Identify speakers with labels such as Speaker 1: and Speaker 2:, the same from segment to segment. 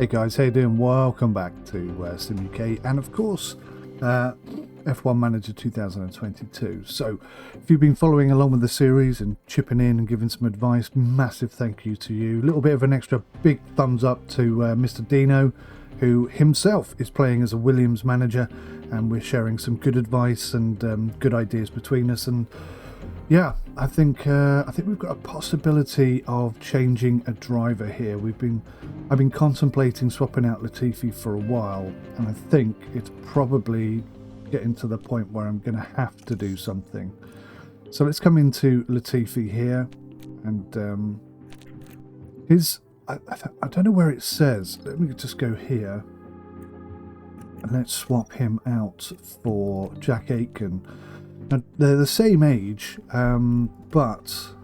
Speaker 1: Hey guys, how you doing? Welcome back to SimUK and of course F1 Manager 2022. So if you've been following along with the series and chipping in and giving some advice, massive thank you to you. A little bit of an extra big thumbs up to Mr. Dino, who himself is playing as a Williams manager, and we're sharing some good advice and good ideas between us. And yeah, I think we've got a possibility of changing a driver here. I've been contemplating swapping out Latifi for a while, and I think it's probably getting to the point where I'm going to have to do something. So let's come into Latifi here, and I don't know where it says. Let me just go here, and let's swap him out for Jack Aitken. Now, they're the same age, but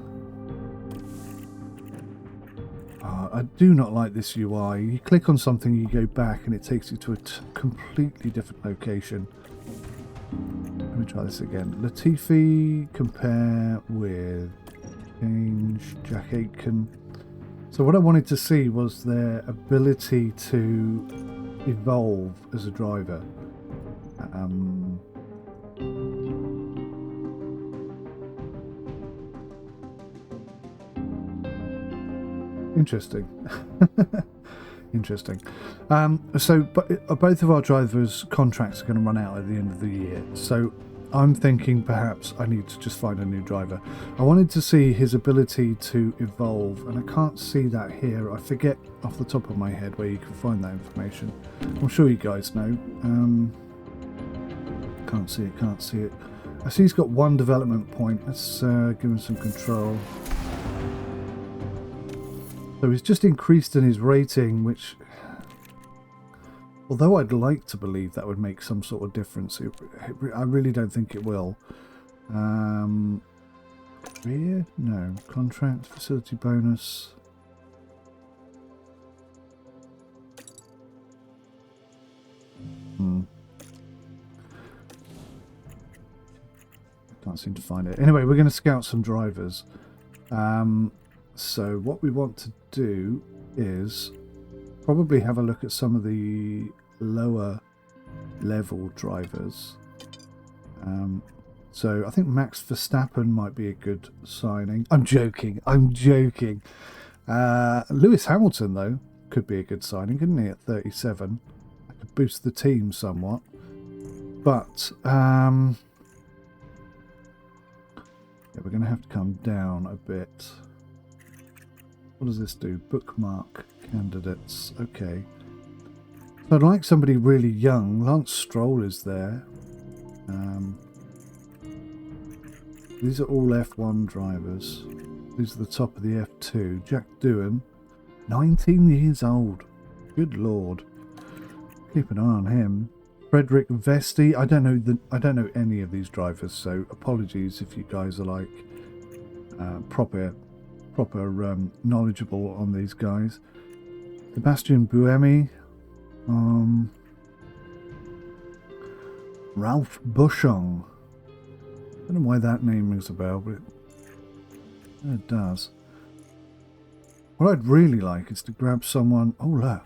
Speaker 1: I do not like this UI. You click on something, you go back, and it takes you to a completely different location. Let me try this again. Latifi, compare with change, Jack Aitken. So what I wanted to see was their ability to evolve as a driver. Interesting. Interesting. So both of our drivers' contracts are going to run out at the end of the year. So I'm thinking perhaps I need to just find a new driver. I wanted to see his ability to evolve, and I can't see that here. I forget off the top of my head where you can find that information. I'm sure you guys know. Can't see it. I see he's got one development point. Let's give him some control. So he's just increased in his rating, which, although I'd like to believe that would make some sort of difference, I really don't think it will. Career? No. Contract, facility bonus. Can't seem to find it. Anyway, we're going to scout some drivers. So what we want to do is probably have a look at some of the lower level drivers. So I think Max Verstappen might be a good signing. I'm joking. Lewis Hamilton, though, could be a good signing, couldn't he, at 37? I could boost the team somewhat. But yeah, we're going to have to come down a bit. What does this do? Bookmark candidates. Okay. So I'd like somebody really young. Lance Stroll is there. These are all F1 drivers. These are the top of the F2. Jack Doohan, 19 years old. Good lord. Keep an eye on him. Frederick Vesti. I don't know any of these drivers, so apologies if you guys are like proper knowledgeable on these guys. Sebastian Buemi, Ralph Buschong. I don't know why that name rings a bell, but it does. What I'd really like is to grab someone. Oh look,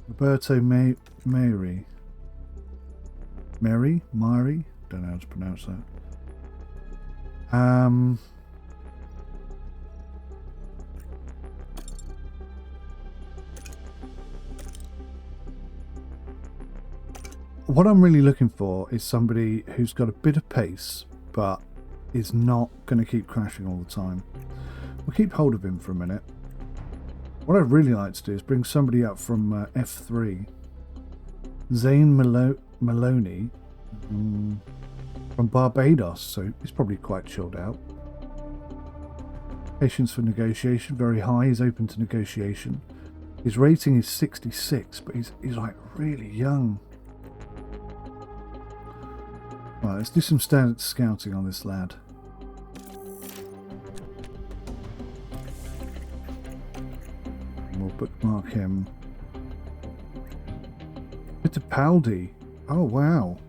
Speaker 1: Roberto Mary. Don't know how to pronounce that. What I'm really looking for is somebody who's got a bit of pace, but is not going to keep crashing all the time. We'll keep hold of him for a minute. What I'd really like to do is bring somebody up from F3. Zane Maloney from Barbados, so he's probably quite chilled out. Patience for negotiation, very high. He's open to negotiation. His rating is 66, but he's like really young. Right, let's do some standard scouting on this lad. We'll bookmark him. Fittipaldi. Oh, wow.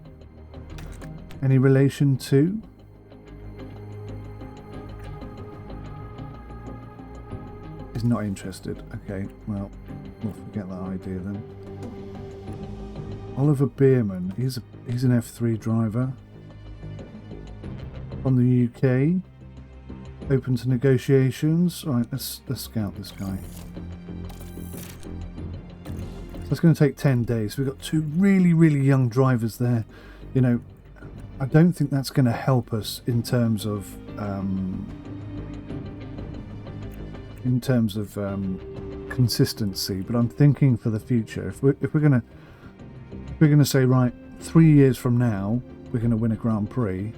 Speaker 1: Any relation to? He's not interested. Okay, well, We'll forget that idea then. Oliver Bierman, he's an F3 driver from the UK. Open to negotiations. Right, let's scout this guy. So it's going to take 10 days. We've got 2 really, really young drivers there. You know, I don't think that's going to help us in terms of consistency. But I'm thinking for the future, if we're going to say, right, 3 years from now we're going to win a Grand Prix,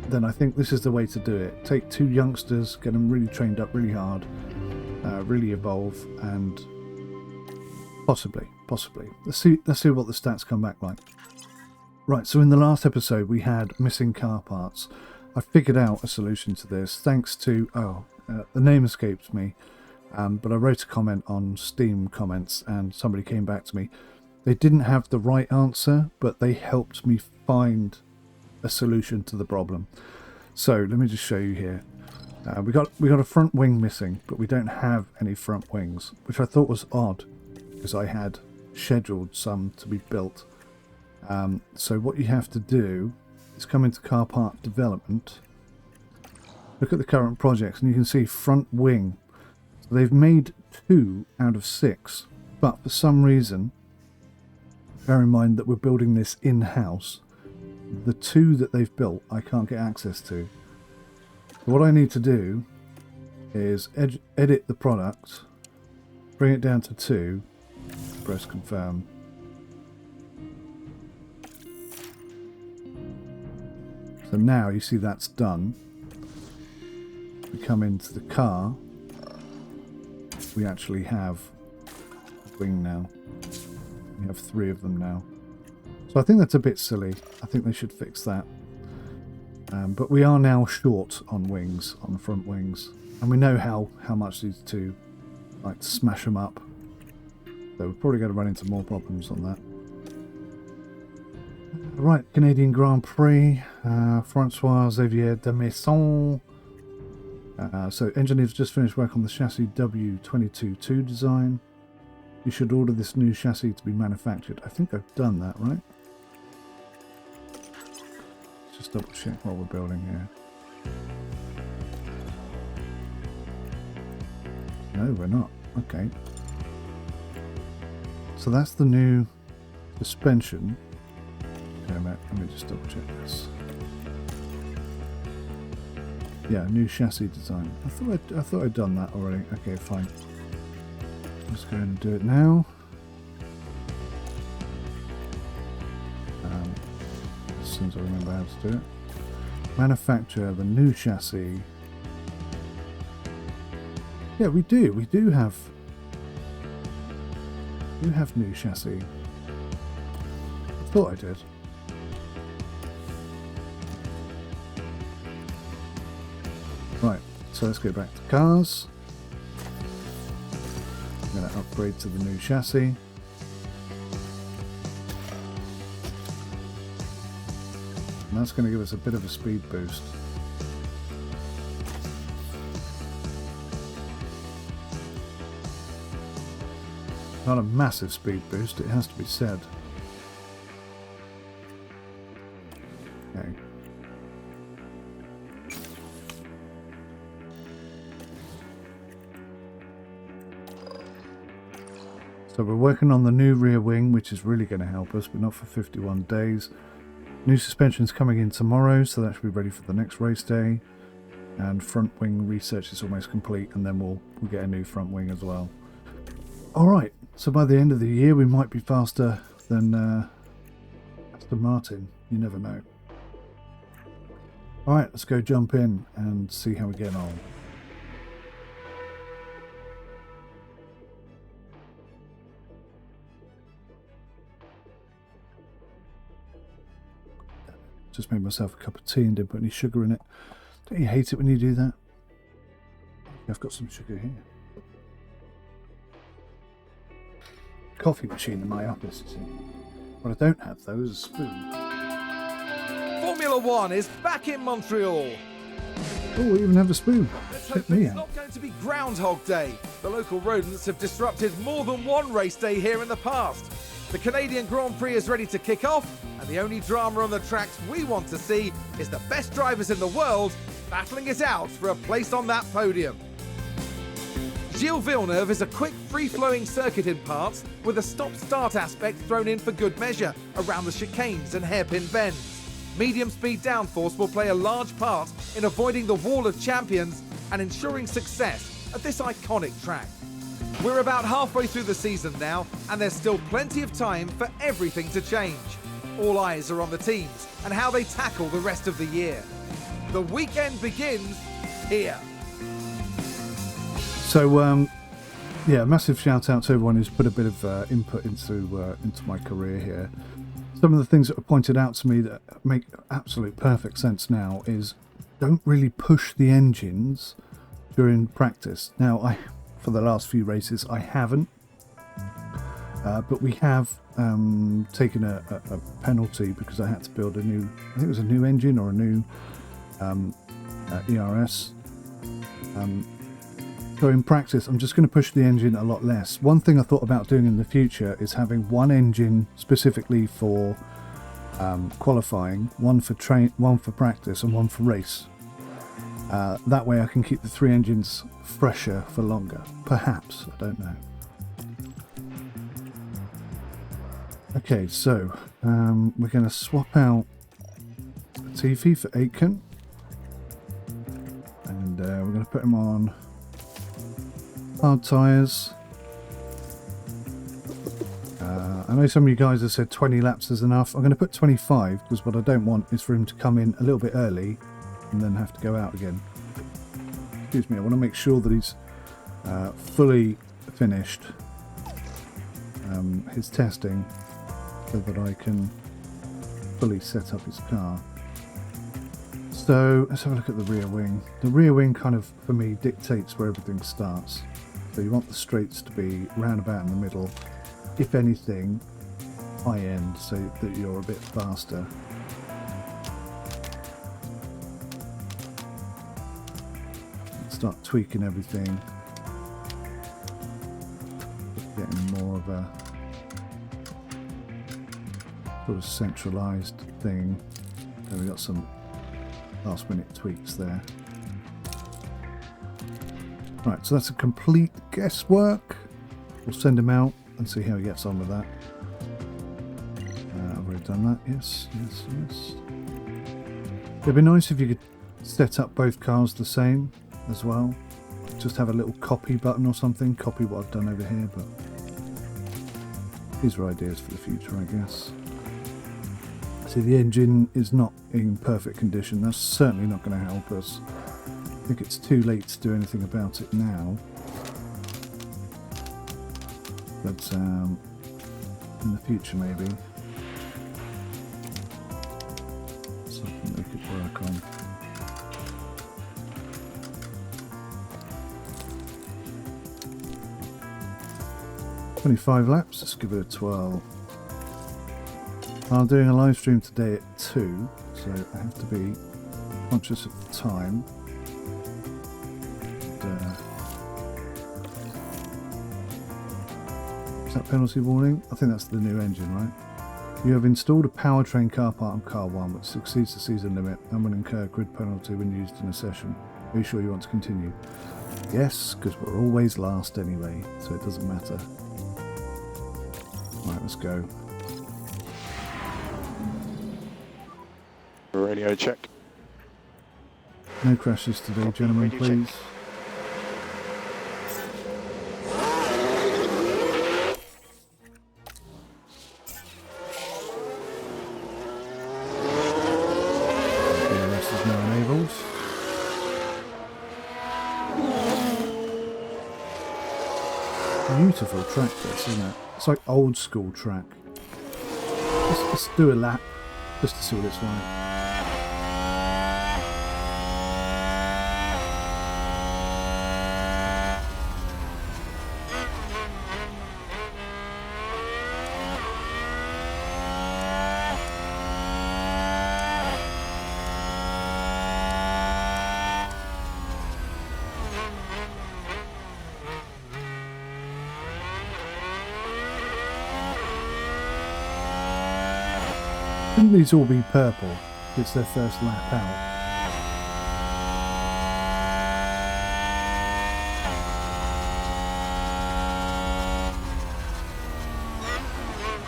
Speaker 1: then I think this is the way to do it. Take 2 youngsters, get them really trained up really hard, really evolve, and possibly let's see what the stats come back like. Right, so in the last episode we had missing car parts. I figured out a solution to this thanks to the name escapes me, but I wrote a comment on Steam comments and somebody came back to me. They didn't have the right answer, but they helped me find a solution to the problem. So let me just show you here. We got a front wing missing, but we don't have any front wings, which I thought was odd because I had scheduled some to be built. So what you have to do is come into car part development, look at the current projects, and you can see front wing. So they've made 2 out of 6, but for some reason, bear in mind that we're building this in-house, the 2 that they've built I can't get access to. So what I need to do is edit the product, bring it down to 2, press confirm. So now you see that's done. We come into the car, we actually have a wing now. We have 3 of them now. So I think that's a bit silly. I think they should fix that. But we are now short on wings, on the front wings. And we know how much these 2 like to smash them up. So we're probably going to run into more problems on that. Right, Canadian Grand Prix. Francois Xavier de Maison. So engineers just finished work on the chassis W222 design. You should order this new chassis to be manufactured. I think I've done that, right? Let's just double check what we're building here. No, we're not. Okay. So that's the new suspension. Okay, let me just double check this. Yeah, new chassis design. I thought I'd done that already. Okay, fine. Let's go ahead and do it now. As soon as I remember how to do it. Manufacture the new chassis. Yeah, we do. We do have new chassis. I thought I did. Right, so let's go back to cars. I'm going to upgrade to the new chassis. And that's going to give us a bit of a speed boost. Not a massive speed boost, it has to be said. Okay. So we're working on the new rear wing, which is really going to help us, but not for 51 days. New suspension's coming in tomorrow, so that should be ready for the next race day. And front wing research is almost complete, and then we'll get a new front wing as well. Alright, so by the end of the year we might be faster than Aston Martin. You never know. Alright, let's go jump in and see how we get on. Just made myself a cup of tea and didn't put any sugar in it. Don't you hate it when you do that? I've got some sugar here. Coffee machine in my office, you see. What I don't have though is a spoon.
Speaker 2: Formula One is back in Montreal.
Speaker 1: Oh, we even have a spoon.
Speaker 2: Let's
Speaker 1: Check
Speaker 2: hope
Speaker 1: me
Speaker 2: it's
Speaker 1: out.
Speaker 2: not going to be Groundhog Day. The local rodents have disrupted more than one race day here in the past. The Canadian Grand Prix is ready to kick off, and the only drama on the tracks we want to see is the best drivers in the world battling it out for a place on that podium. Gilles Villeneuve is a quick, free-flowing circuit in parts, with a stop-start aspect thrown in for good measure around the chicanes and hairpin bends. Medium-speed downforce will play a large part in avoiding the wall of champions and ensuring success at this iconic track. We're about halfway through the season now, and there's still plenty of time for everything to change. All eyes are on the teams and how they tackle the rest of the year. The weekend begins here.
Speaker 1: So, yeah, massive shout out to everyone who's put a bit of input into my career here. Some of the things that were pointed out to me that make absolute perfect sense now is don't really push the engines during practice. Now, for the last few races, I haven't, but we have taken a penalty because I had to build a new, I think it was a new engine or a new ERS. So in practice, I'm just going to push the engine a lot less. One thing I thought about doing in the future is having one engine specifically for qualifying, one for practice, and one for race. That way I can keep the three engines fresher for longer. Perhaps, I don't know. Okay, so we're going to swap out Latifi for Aitken. And we're going to put him on hard tyres. I know some of you guys have said 20 laps is enough. I'm going to put 25 because what I don't want is for him to come in a little bit early and then have to go out again. Excuse me, I want to make sure that he's fully finished his testing so that I can fully set up his car. So let's have a look at the rear wing. The rear wing kind of, for me, dictates where everything starts. So you want the straights to be roundabout in the middle. If anything, high end, so that you're a bit faster. Start tweaking everything. Getting more of a sort of centralized thing. So we got some last minute tweaks there. Right, so that's a complete guesswork. We'll send him out and see how he gets on with that. I've already done that. Yes. It'd be nice if you could set up both cars the same as well. Just have a little copy button or something. Copy what I've done over here, but these are ideas for the future, I guess. See, the engine is not in perfect condition. That's certainly not going to help us. I think it's too late to do anything about it now. But in the future, maybe something they could work on. "25 laps, let's give it a 12. I'm doing a live stream today at 2, so I have to be conscious of the time. And, is that penalty warning? I think that's the new engine, right? "You have installed a powertrain car part on car 1 which exceeds the season limit and will incur a grid penalty when used in a session. Are you sure you want to continue?" Yes, because we're always last anyway, so it doesn't matter. Right, let's go.
Speaker 3: Radio check.
Speaker 1: No crashes today, gentlemen, please. DRS is now enabled. Beautiful track this, isn't it? It's like old school track. Let's do a lap just to see what it's like. Shouldn't these all be purple? It's their first lap out.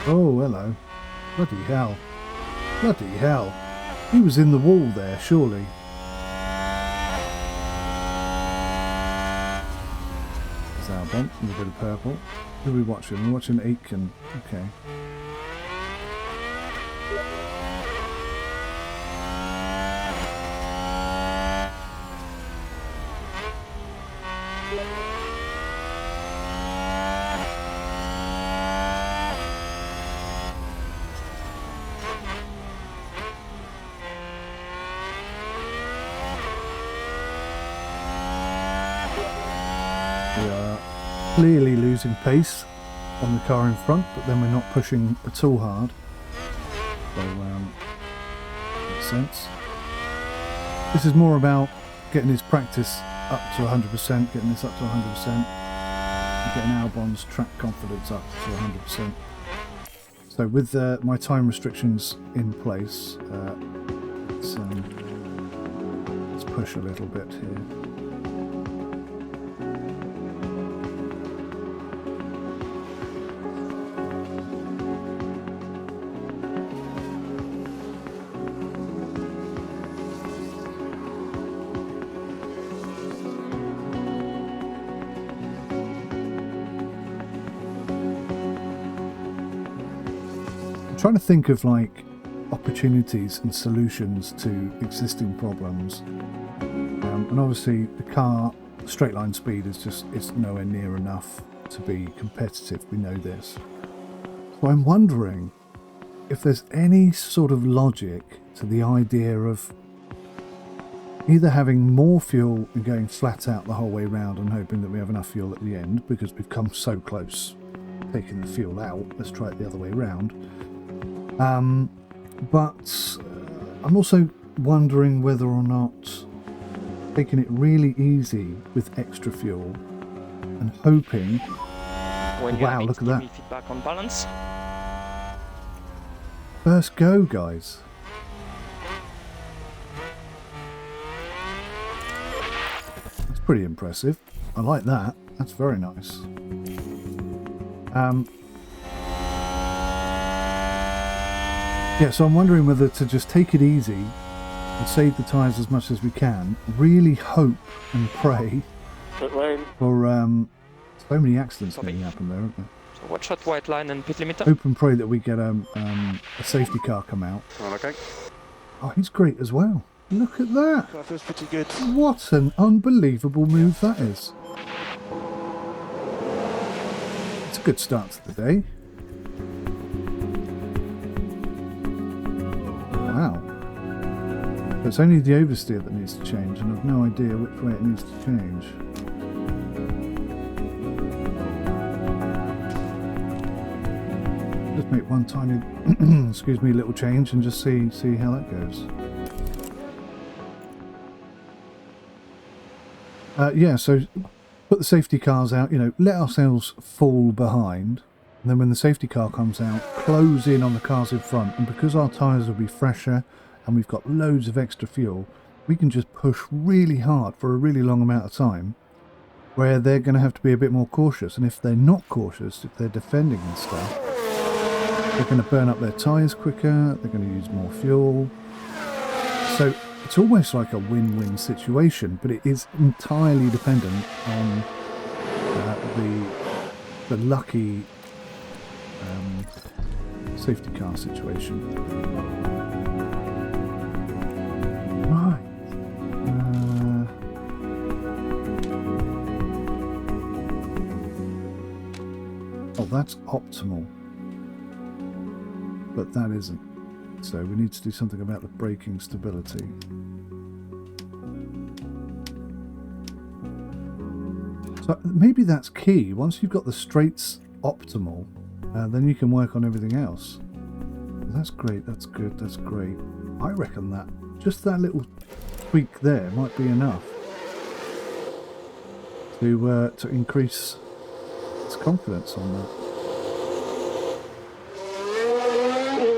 Speaker 1: Oh, hello. Bloody hell. Bloody hell. He was in the wall there, surely. There's Albon, a bit of purple. Who are we watching? We're watching Aitken. Okay. We are clearly losing pace on the car in front, but then we're not pushing at all hard. So, makes sense. This is more about getting his practice up to 100%, getting this up to 100%, and getting Albon's track confidence up to 100%. So with my time restrictions in place, let's push a little bit here. Trying to think of like opportunities and solutions to existing problems, and obviously the car straight line speed is just, it's nowhere near enough to be competitive. We know this. So I'm wondering if there's any sort of logic to the idea of either having more fuel and going flat out the whole way round and hoping that we have enough fuel at the end, because we've come so close taking the fuel out. Let's try it the other way round. But I'm also wondering whether or not taking it really easy with extra fuel and hoping. Wow, look at that.
Speaker 3: Feedback on balance.
Speaker 1: First go, guys. That's pretty impressive. I like that. That's very nice. Yeah, so I'm wondering whether to just take it easy and save the tyres as much as we can, really hope and pray for so many accidents going to happen there, aren't there?
Speaker 3: So watch out, white line and pit limiter.
Speaker 1: Hope and pray that we get a safety car come out.
Speaker 4: Okay.
Speaker 1: Oh, he's great as well. Look at that.
Speaker 4: That feels pretty good.
Speaker 1: What an unbelievable move that is. It's a good start to the day. Wow. It's only the oversteer that needs to change, and I've no idea which way it needs to change. Just make one tiny, excuse me, little change and just see how that goes. Yeah, so put the safety cars out, let ourselves fall behind. And then when the safety car comes out, close in on the cars in front. And because our tyres will be fresher and we've got loads of extra fuel, we can just push really hard for a really long amount of time, where they're going to have to be a bit more cautious. And if they're not cautious, if they're defending and stuff, they're going to burn up their tyres quicker, they're going to use more fuel. So it's almost like a win-win situation, but it is entirely dependent on the lucky safety car situation. Right. Oh, that's optimal. But that isn't. So we need to do something about the braking stability. So maybe that's key. Once you've got the straights optimal, then you can work on everything else. That's great, that's good, that's great. I reckon that just that little tweak there might be enough to increase its confidence on that.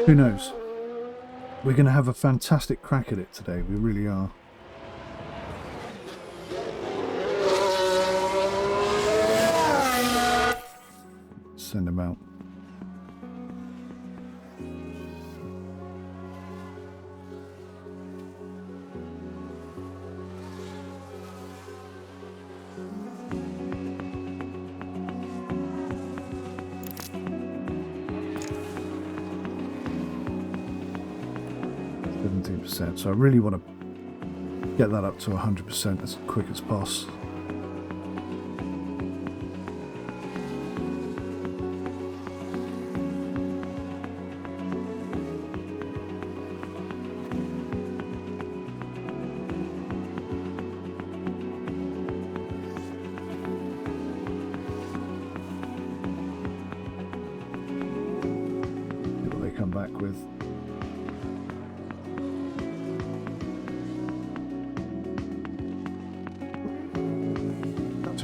Speaker 1: Who knows? We're going to have a fantastic crack at it today. We really are. Send him out. So I really want to get that up to 100% as quick as possible. See what they come back with.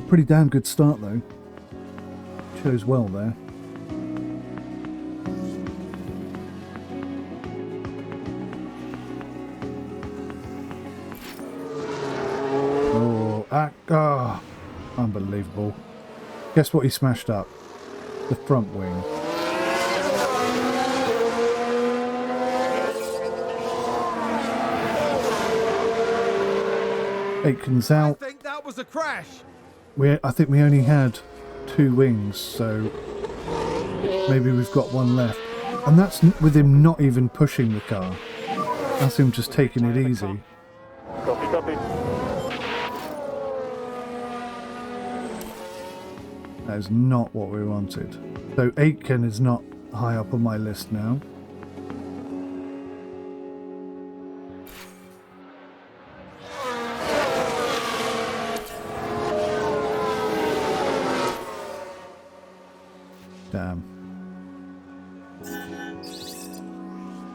Speaker 1: Pretty damn good start though. Chose well there. Oh, unbelievable. Guess what he smashed up? The front wing. Aitken's out.
Speaker 2: I think that was a crash.
Speaker 1: I think we only had 2 wings, so maybe we've got 1 left. And that's with him not even pushing the car. That's him just taking it easy.
Speaker 3: Copy.
Speaker 1: That is not what we wanted. So Aitken is not high up on my list now. Damn.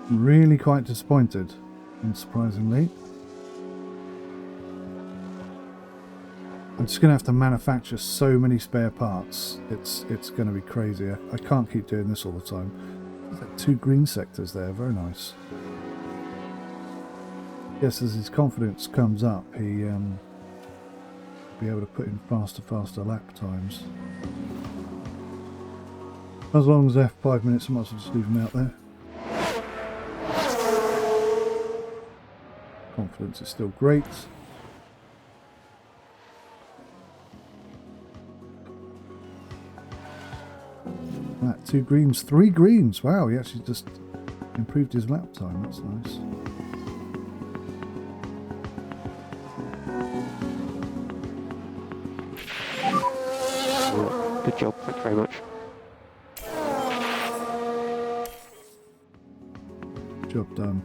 Speaker 1: Really quite disappointed, unsurprisingly. I'm just going to have to manufacture so many spare parts. It's going to be crazy. I can't keep doing this all the time. There's like 2 green sectors there. Very nice. Yes, as his confidence comes up, he will be able to put in faster lap times. As long as they're 5 minutes, I might as well just leave them out there. Confidence is still great. That 2 greens, 3 greens. Wow, he actually just improved his lap time. That's nice.
Speaker 3: Good job, thank you very much.
Speaker 1: Job done.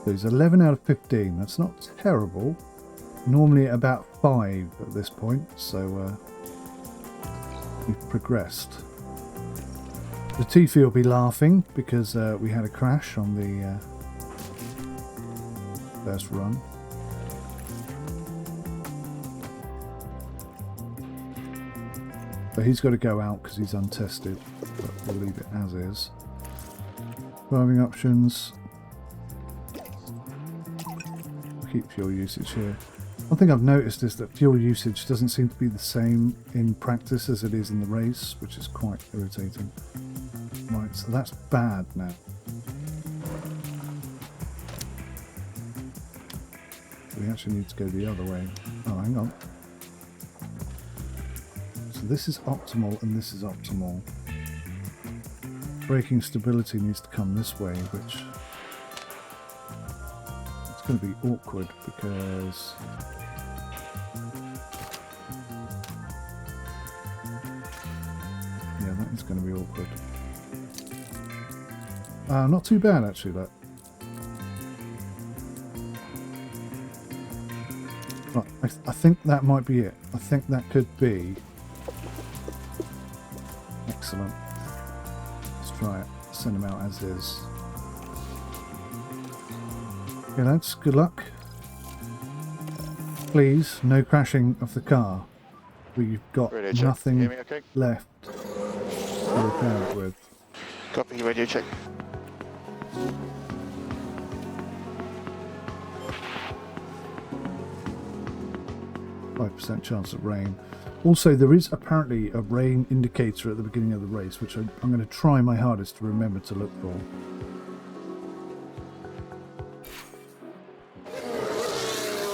Speaker 1: So he's 11 out of 15. That's not terrible. Normally about 5 at this point, so we've progressed. The Tiffy will be laughing because we had a crash on the first run. But he's got to go out because he's untested, but we'll leave it as is. Driving options. Keep fuel usage here. One thing I've noticed is that fuel usage doesn't seem to be the same in practice as it is in the race, which is quite irritating. Right, so that's bad now. We actually need to go the other way. Oh, hang on. So this is optimal and this is optimal. Braking stability needs to come this way, which it's going to be awkward because yeah, that is going to be awkward. Not too bad actually, that. Right, I think that might be it. I think that could be excellent. Let's try it. Send them out as is. Okay, lads, good luck. Please, no crashing of the car. We've got
Speaker 3: Radio check.
Speaker 1: nothing
Speaker 3: You hear me okay?
Speaker 1: left to repair it with.
Speaker 3: Copy, radio check.
Speaker 1: 5% chance of rain. Also, there is apparently a rain indicator at the beginning of the race, which I'm going to try my hardest to remember to look for.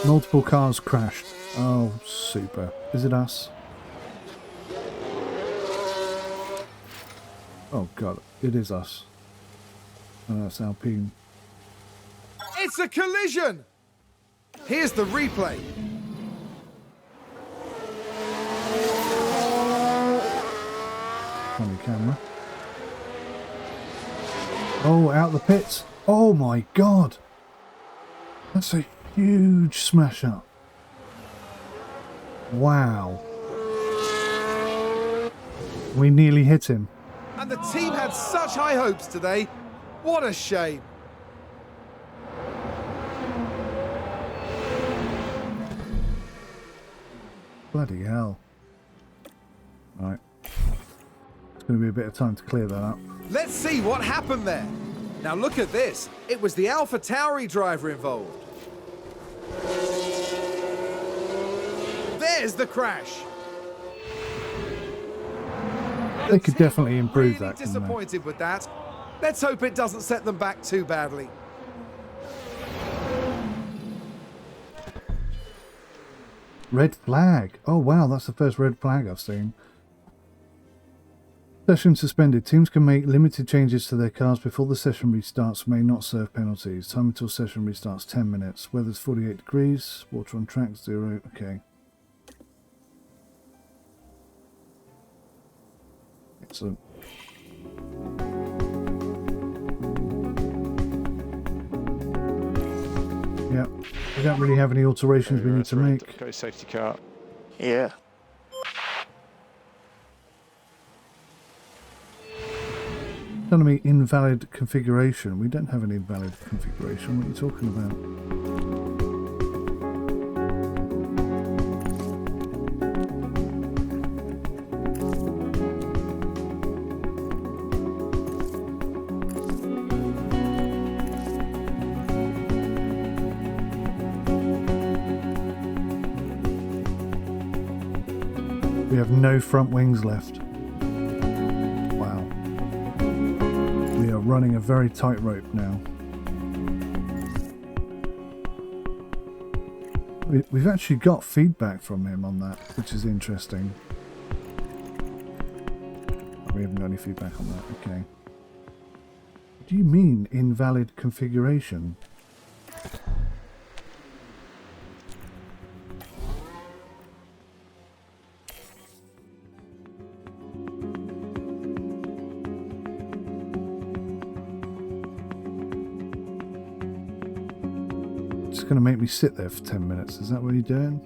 Speaker 1: Multiple cars crashed. Oh, super. Is it us? Oh, God. It is us. Oh, that's Alpine.
Speaker 2: It's a collision! Here's the replay.
Speaker 1: Funny camera. Oh, out the pits. Oh, my God. That's a huge smash up. Wow. We nearly hit him.
Speaker 2: And the team had such high hopes today. What a shame.
Speaker 1: Bloody hell. Right. It's going to be a bit of time to clear that up.
Speaker 2: Let's see what happened there. Now look at this. It was the Alpha Tauri driver involved. There's the crash.
Speaker 1: They could
Speaker 2: team
Speaker 1: definitely improve
Speaker 2: really
Speaker 1: that, couldn't they?
Speaker 2: disappointed with that. Let's hope it doesn't set them back too badly.
Speaker 1: Red flag. Oh, wow. That's the first red flag I've seen. Session suspended. Teams can make limited changes to their cars before the session restarts. May not serve penalties. Time until session restarts 10 minutes. Weather's 48 degrees. Water on track 0. Okay. Excellent. Yeah. We don't really have any alterations we need to make.
Speaker 3: Go safety car. Yeah.
Speaker 1: Telling me invalid configuration. We don't have an invalid configuration. What are you talking about? We have no front wings left. Wow. We are running a very tight rope now. We've actually got feedback from him on that, which is interesting. We haven't got any feedback on that, okay. What do you mean, invalid configuration? Going to make me sit there for 10 minutes. Is that what you're doing?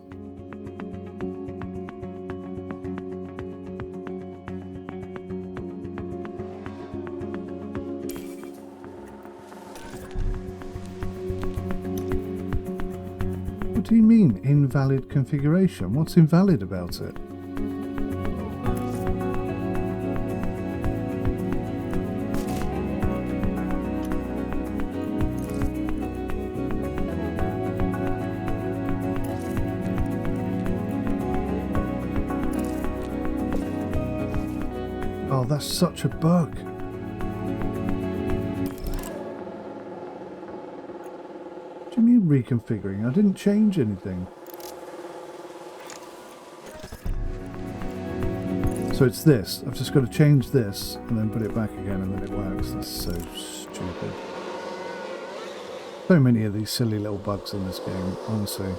Speaker 1: What do you mean, invalid configuration? What's invalid about it? Oh, that's such a bug. What do you mean reconfiguring? I didn't change anything. So it's this. I've just got to change this and then put it back again and then it works. That's so stupid. So many of these silly little bugs in this game, honestly.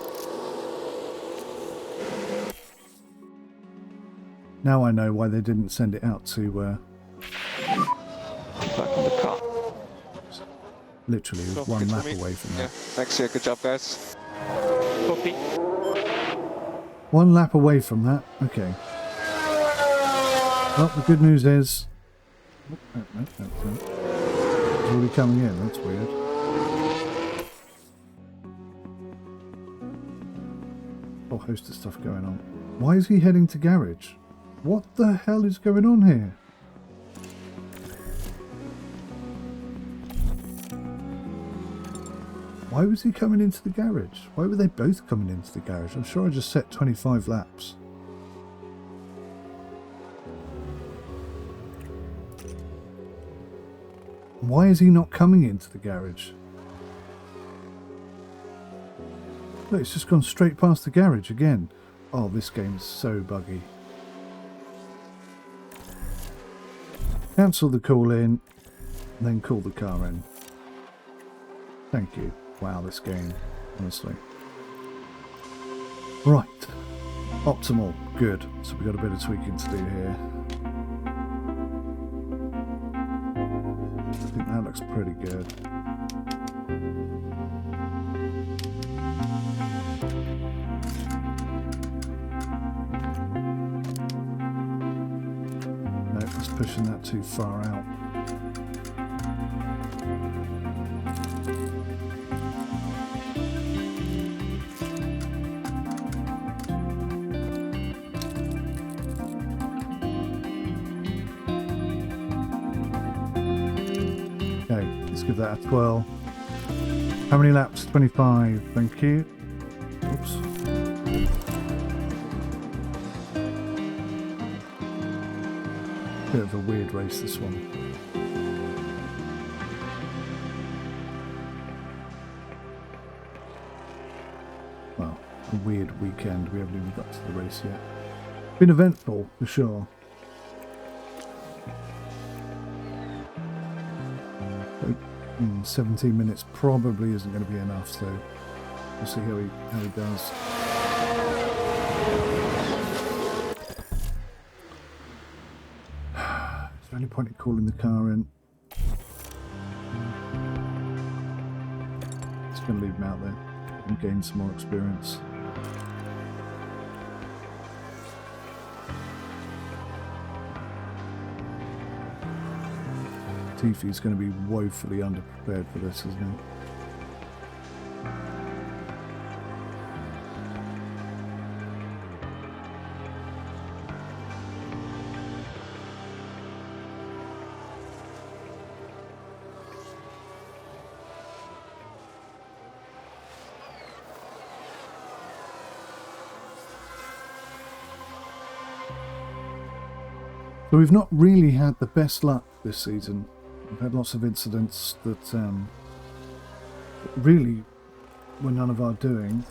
Speaker 1: Now I know why they didn't send it out to,
Speaker 3: Back on the car.
Speaker 1: literally
Speaker 3: So,
Speaker 1: one
Speaker 3: good for
Speaker 1: lap
Speaker 3: me.
Speaker 1: away from
Speaker 3: Yeah,
Speaker 1: that.
Speaker 3: thanks. Yeah, good job, guys. Copy.
Speaker 1: One lap away from that. Okay. Well, the good news is... Oh, no. It's already coming in. That's weird. Oh, host of stuff going on. Why is he heading to garage? What the hell is going on here? Why was he coming into the garage? Why were they both coming into the garage? I'm sure I just set 25 laps. Why is he not coming into the garage? Look, it's just gone straight past the garage again. Oh, this game's so buggy. Cancel the call in, and then call the car in. Thank you. Wow, this game, honestly. Right. Optimal. Good. So we've got a bit of tweaking to do here. I think that looks pretty good. No, it's pushing that too far out. Give that a 12. How many laps? 25. Thank you. Oops. Bit of a weird race, this one. Well, a weird weekend. We haven't even got to the race yet. Been eventful, for sure. 17 minutes probably isn't going to be enough, so we'll see how he does. Is there any point in calling the car in? Just going to leave him out there and gain some more experience. Tiffy's going to be woefully underprepared for this, isn't he? So we've not really had the best luck this season. We've had lots of incidents that really were none of our doing.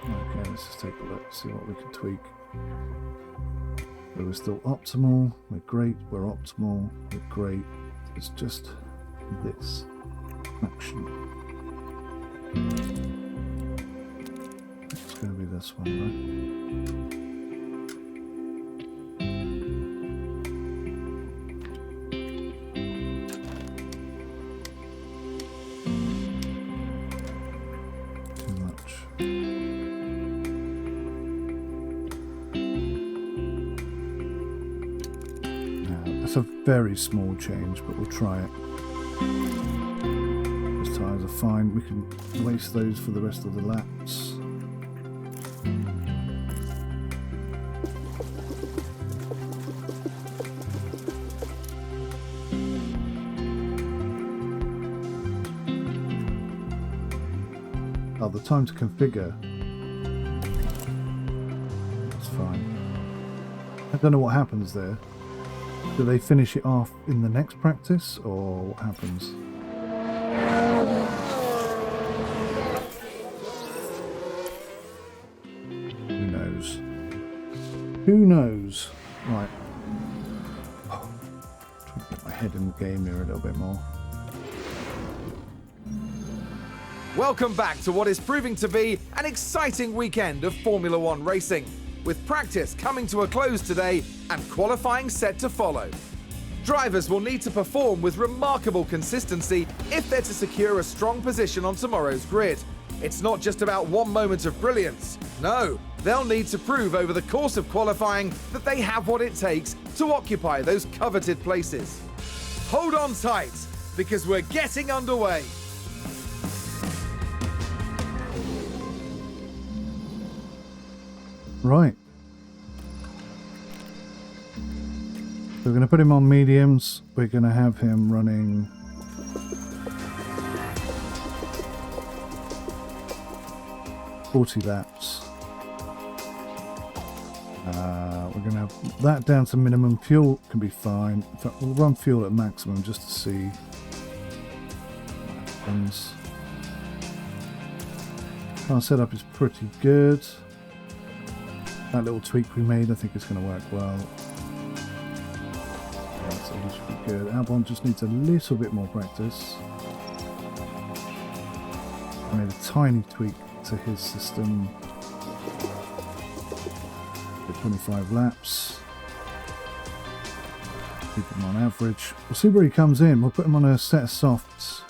Speaker 1: Okay, let's just take a look, see what we can tweak. So we're still optimal, we're great, we're optimal, we're great. It's just this action. It's going to be this one, right? It's a very small change, but we'll try it. Those tyres are fine. We can waste those for the rest of the laps. Oh, the time to configure. That's fine. I don't know what happens there. Do they finish it off in the next practice, or what happens? Who knows? Who knows? Right. Trying to get my head in the game here a little bit more.
Speaker 2: Welcome back to what is proving to be an exciting weekend of Formula One racing, with practice coming to a close today and qualifying set to follow. Drivers will need to perform with remarkable consistency if they're to secure a strong position on tomorrow's grid. It's not just about one moment of brilliance. No, they'll need to prove over the course of qualifying that they have what it takes to occupy those coveted places. Hold on tight, because we're getting underway.
Speaker 1: Right. So we're going to put him on mediums. We're going to have him running... ...40 laps. We're going to have that down to minimum. Fuel can be fine. In fact, we'll run fuel at maximum just to see what happens. Our setup is pretty good. That little tweak we made, I think it's going to work well. Yeah, so he should be good. Albon just needs a little bit more practice. I made a tiny tweak to his system. 25 laps. Keep him on average. We'll see where he comes in. We'll put him on a set of softs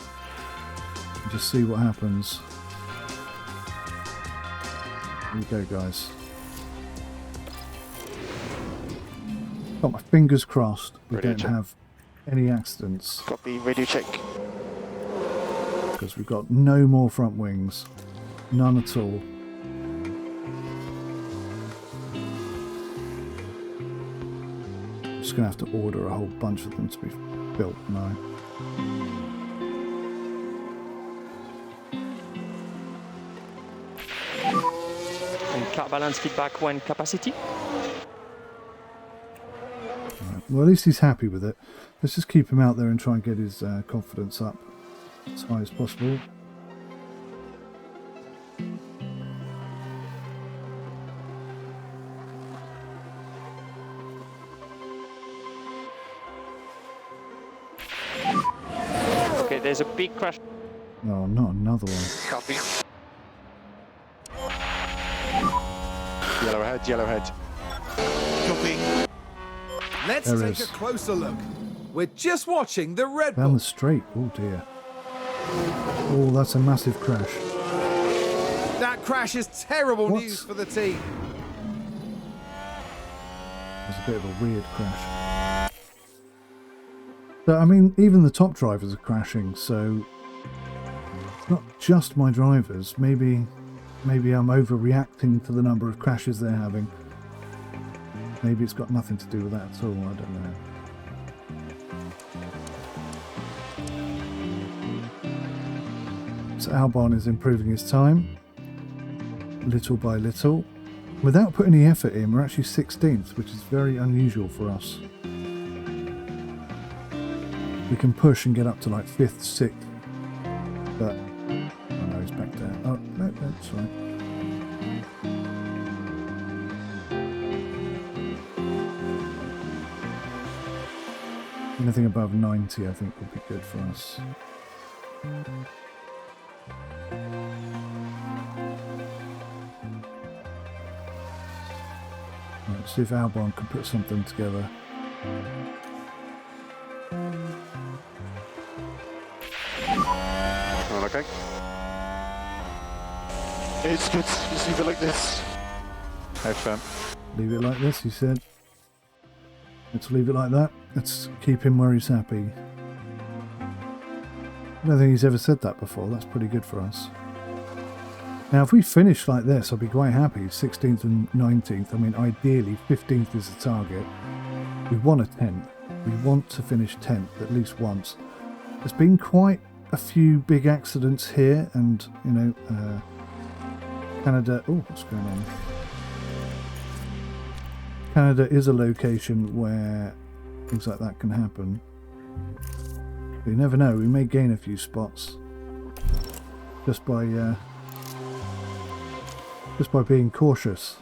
Speaker 1: and just see what happens. Here we go, guys. Got my fingers crossed we
Speaker 3: Radio
Speaker 1: don't
Speaker 3: check.
Speaker 1: have any accidents
Speaker 3: Copy, radio check.
Speaker 1: because we've got no more front wings. None at all. Just going to have to order a whole bunch of them to be built now.
Speaker 4: And car balance feedback when capacity.
Speaker 1: Right. Well, at least he's happy with it. Let's just keep him out there and try and get his confidence up as high as possible.
Speaker 4: Okay, there's a big crash.
Speaker 1: No, not another one.
Speaker 3: Copy. Yellow ahead, yellow ahead. Copy.
Speaker 2: Let's
Speaker 1: There
Speaker 2: take
Speaker 1: is.
Speaker 2: a closer look. We're just watching the Red
Speaker 1: Down
Speaker 2: Bull.
Speaker 1: the straight. Oh dear. Oh, that's a massive crash.
Speaker 2: That crash is terrible
Speaker 1: What?
Speaker 2: news for the team.
Speaker 1: It was a bit of a weird crash. But I mean, even the top drivers are crashing, so it's not just my drivers. Maybe I'm overreacting to the number of crashes they're having. Maybe it's got nothing to do with that at all. I don't know. So Albon is improving his time, little by little. Without putting any effort in, we're actually 16th, which is very unusual for us. We can push and get up to like 5th, 6th, but oh no, he's back down. Oh, no, that's right. Anything above 90, I think, would be good for us. Let's see if Albon can put something together.
Speaker 3: All okay. It's good. Just leave it like this. Have fun.
Speaker 1: Leave it like this, he said. Let's leave it like that. Let's keep him where he's happy. I don't think he's ever said that before. That's pretty good for us. Now, if we finish like this, I'll be quite happy. 16th and 19th. I mean, ideally, 15th is the target. We want a 10th. We want to finish 10th at least once. There's been quite a few big accidents here, and, you know, Canada... Oh, what's going on? Canada is a location where things like that can happen. But you never know, we may gain a few spots just by being cautious.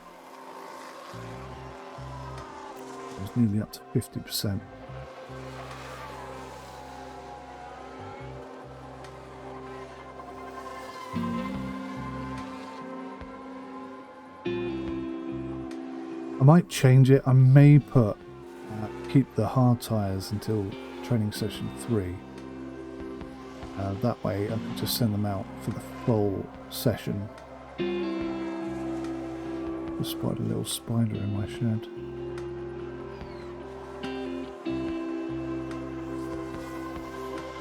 Speaker 1: It's nearly up to 50%. I might change it. I may put keep the hard tyres until training session 3. That way I can just send them out for the full session. Just spotted a little spider in my shed.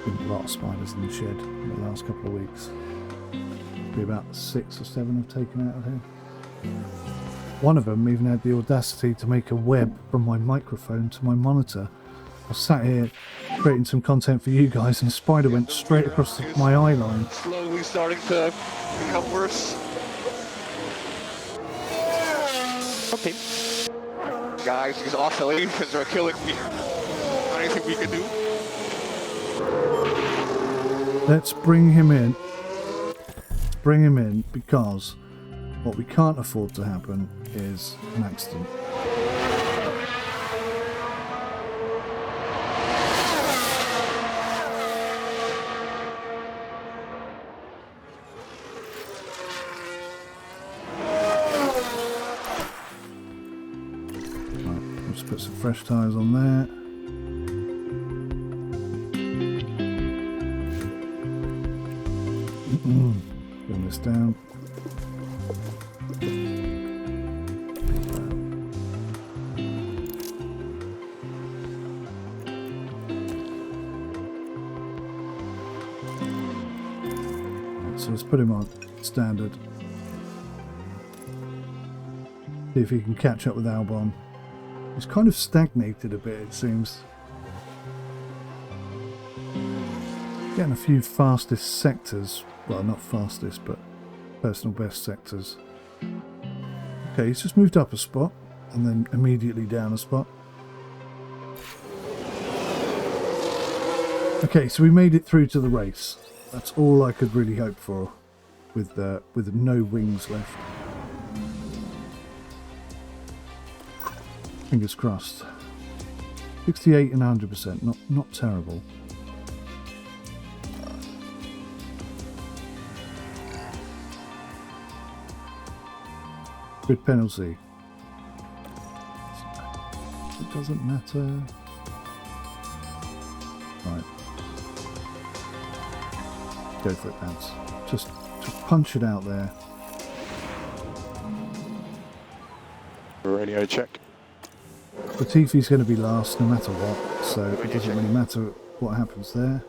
Speaker 1: Been a lot of spiders in the shed in the last couple of weeks. Be about 6 or 7 I've taken out of here. One of them even had the audacity to make a web from my microphone to my monitor. I was sat here creating some content for you guys, and a spider went straight across my eye line.
Speaker 3: Slowly starting to become worse.
Speaker 4: Okay.
Speaker 3: Guys, these oscillations are killing me. Anything we can do?
Speaker 1: Let's bring him in. Bring him in, because what we can't afford to happen is an accident. Right, let's put some fresh tyres on there. Bring this down. So let's put him on standard. See if he can catch up with Albon. He's kind of stagnated a bit, it seems. Getting a few fastest sectors. Well, not fastest, but personal best sectors. Okay, he's just moved up a spot and then immediately down a spot. Okay, so we made it through to the race. That's all I could really hope for, with no wings left. Fingers crossed. 68 and 100%, not terrible. Good penalty. It doesn't matter. Right. Go for it, lads. Just punch it out there.
Speaker 3: Radio check.
Speaker 1: Latifi's going to be last no matter what, so it doesn't really matter what happens there.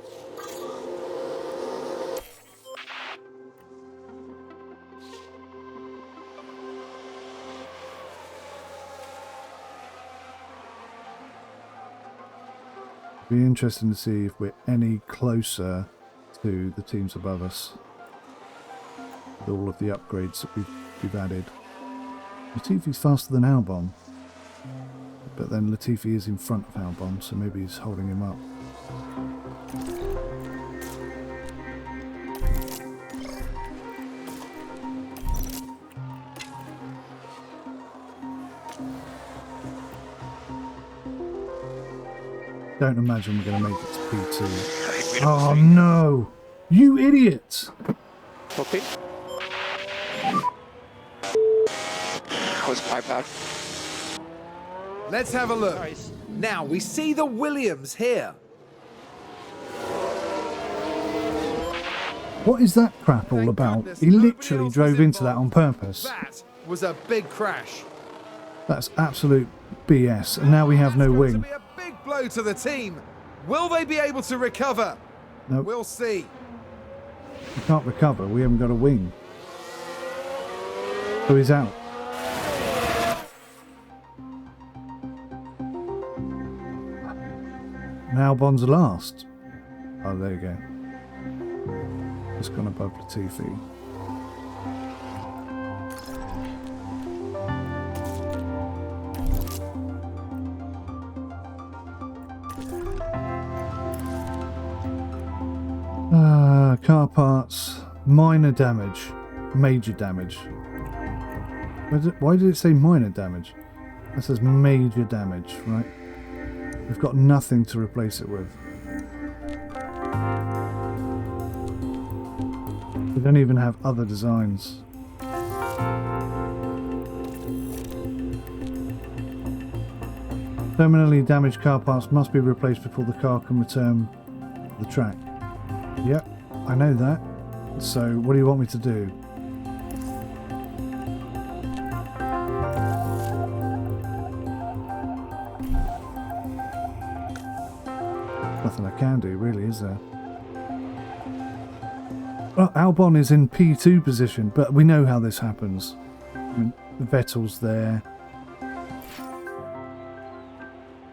Speaker 1: Be interesting to see if we're any closer to the teams above us with all of the upgrades that we've added. Latifi's faster than Albon, but then Latifi is in front of Albon, so maybe he's holding him up. Don't imagine we're going to make it to P2. Oh no! You idiots!
Speaker 4: Okay.
Speaker 3: That was my bad.
Speaker 2: Let's have a look.
Speaker 4: Nice.
Speaker 2: Now we see the Williams here.
Speaker 1: What is that crap all
Speaker 2: Thank
Speaker 1: about?
Speaker 2: goodness
Speaker 1: He
Speaker 2: nobody
Speaker 1: literally
Speaker 2: else
Speaker 1: drove
Speaker 2: was
Speaker 1: into that on
Speaker 2: involved.
Speaker 1: purpose.
Speaker 2: That was a big crash.
Speaker 1: That's absolute BS, and now we have no
Speaker 2: That's going
Speaker 1: wing.
Speaker 2: to be a big blow to the team. Will they be able to recover?
Speaker 1: No,
Speaker 2: We'll see.
Speaker 1: we can't recover. We haven't got a wing. So he's out. Now Albon's last. Oh, there you go. Just gone above Latifi. Car parts, minor damage, major damage. Why did it say minor damage? That says major damage, right? We've got nothing to replace it with. We don't even have other designs. Terminally damaged car parts must be replaced before the car can return to the track. Yep, I know that. So what do you want me to do? Nothing I can do, really, is there? Well, Albon is in P2 position, but we know how this happens. I mean, Vettel's there.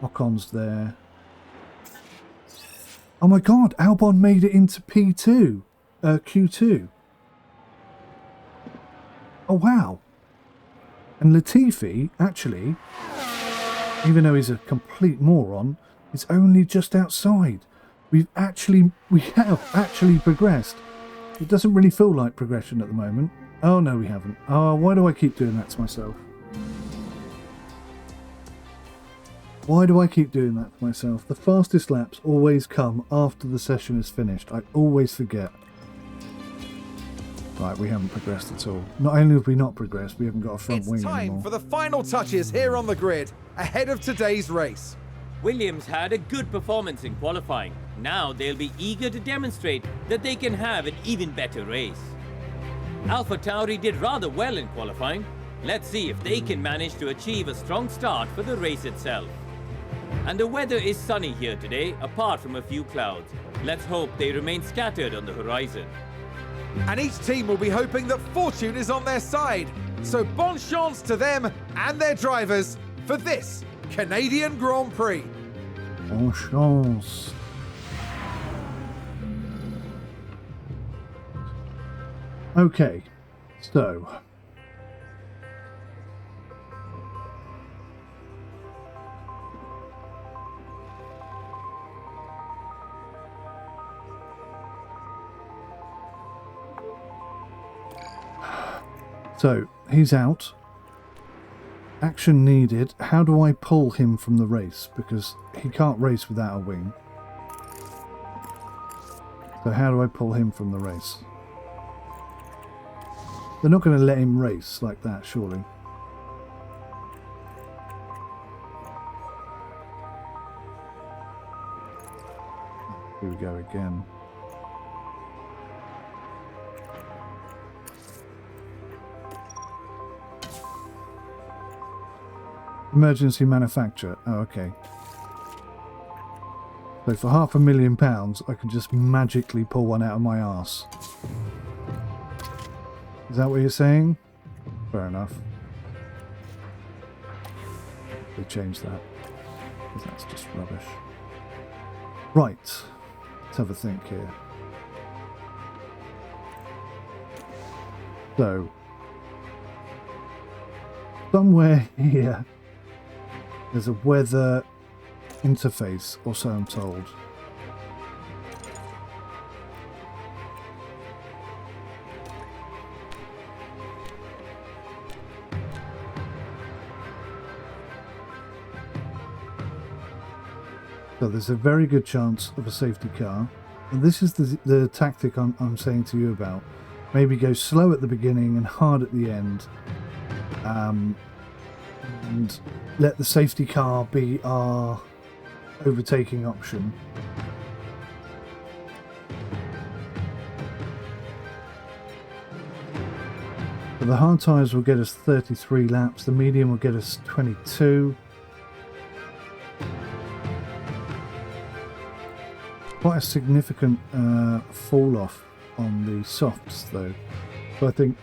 Speaker 1: Ocon's there. Oh my god, Albon made it into P2. Q2. Oh wow. And Latifi, actually, even though he's a complete moron, is only just outside. We have actually progressed. It doesn't really feel like progression at the moment. Oh no, we haven't. Oh, why do I keep doing that to myself? Why do I keep doing that to myself? The fastest laps always come after the session is finished. I always forget. Right, we haven't progressed at all. Not only have we not progressed, we haven't got a front wing
Speaker 2: It's
Speaker 1: anymore.
Speaker 2: time for the final touches here on the grid, ahead of today's race.
Speaker 5: Williams had a good performance in qualifying. Now they'll be eager to demonstrate that they can have an even better race. AlphaTauri did rather well in qualifying. Let's see if they can manage to achieve a strong start for the race itself. And the weather is sunny here today, apart from a few clouds. Let's hope they remain scattered on the horizon.
Speaker 2: And each team will be hoping that fortune is on their side. So bon chance to them and their drivers for this Canadian Grand Prix.
Speaker 1: Bon chance. Okay, so he's out. Action needed. How do I pull him from the race? Because he can't race without a wing. So how do I pull him from the race? They're not going to let him race like that, surely. Here we go again. Emergency manufacture. Oh, okay. So for £500,000, I can just magically pull one out of my arse. Is that what you're saying? Fair enough. They changed that. Because that's just rubbish. Right. Let's have a think here. So, somewhere here, there's a weather interface, or so I'm told. So there's a very good chance of a safety car. And this is the tactic I'm saying to you about. Maybe go slow at the beginning and hard at the end. And let the safety car be our overtaking option. So the hard tyres will get us 33 laps. The medium will get us 22. Quite a significant fall off on the softs though. So I think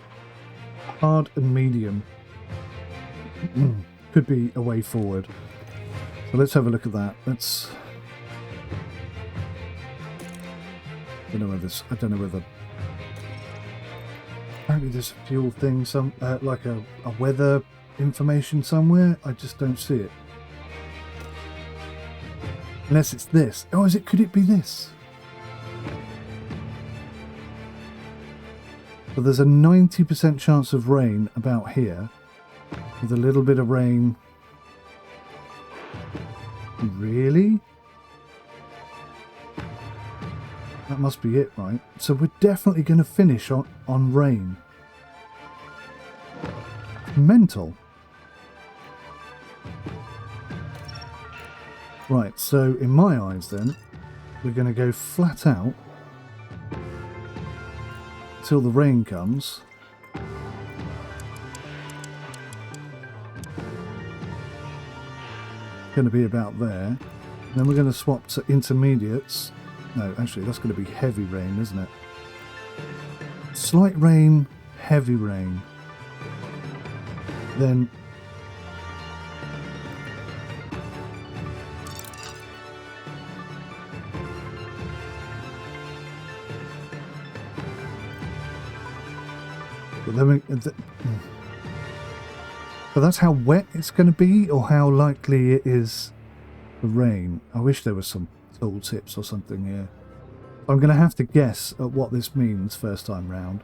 Speaker 1: hard and medium could be a way forward. So let's have a look at that. Let's. I don't know whether. Apparently there's a fuel thing, like a weather information somewhere. I just don't see it. Unless it's this. Oh, is it? Could it be this? But there's a 90% chance of rain about here. With a little bit of rain. Really? That must be it, right? So we're definitely going to finish on rain. Mental. Right, so in my eyes then, we're going to go flat out till the rain comes. Going to be about there. Then we're going to swap to intermediates. No, actually that's going to be heavy rain, isn't it? Slight rain, heavy rain. then but that's how wet it's going to be, or how likely it is to rain. I wish there was some tool tips or something here. I'm going to have to guess at what this means first time round.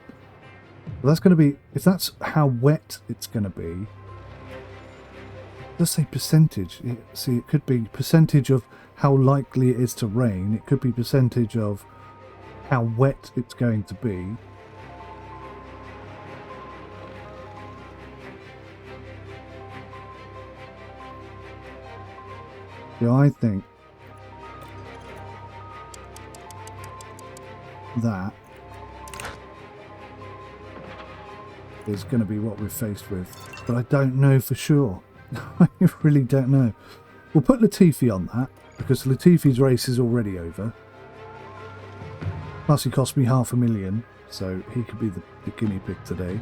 Speaker 1: But that's going to be, if that's how wet it's going to be, let's say percentage. See, it could be percentage of how likely it is to rain. It could be percentage of how wet it's going to be. Yeah, I think that is going to be what we're faced with, but I don't know for sure. I really don't know. We'll put Latifi on that, because Latifi's race is already over. Plus he cost me $500,000, so he could be the guinea pig today.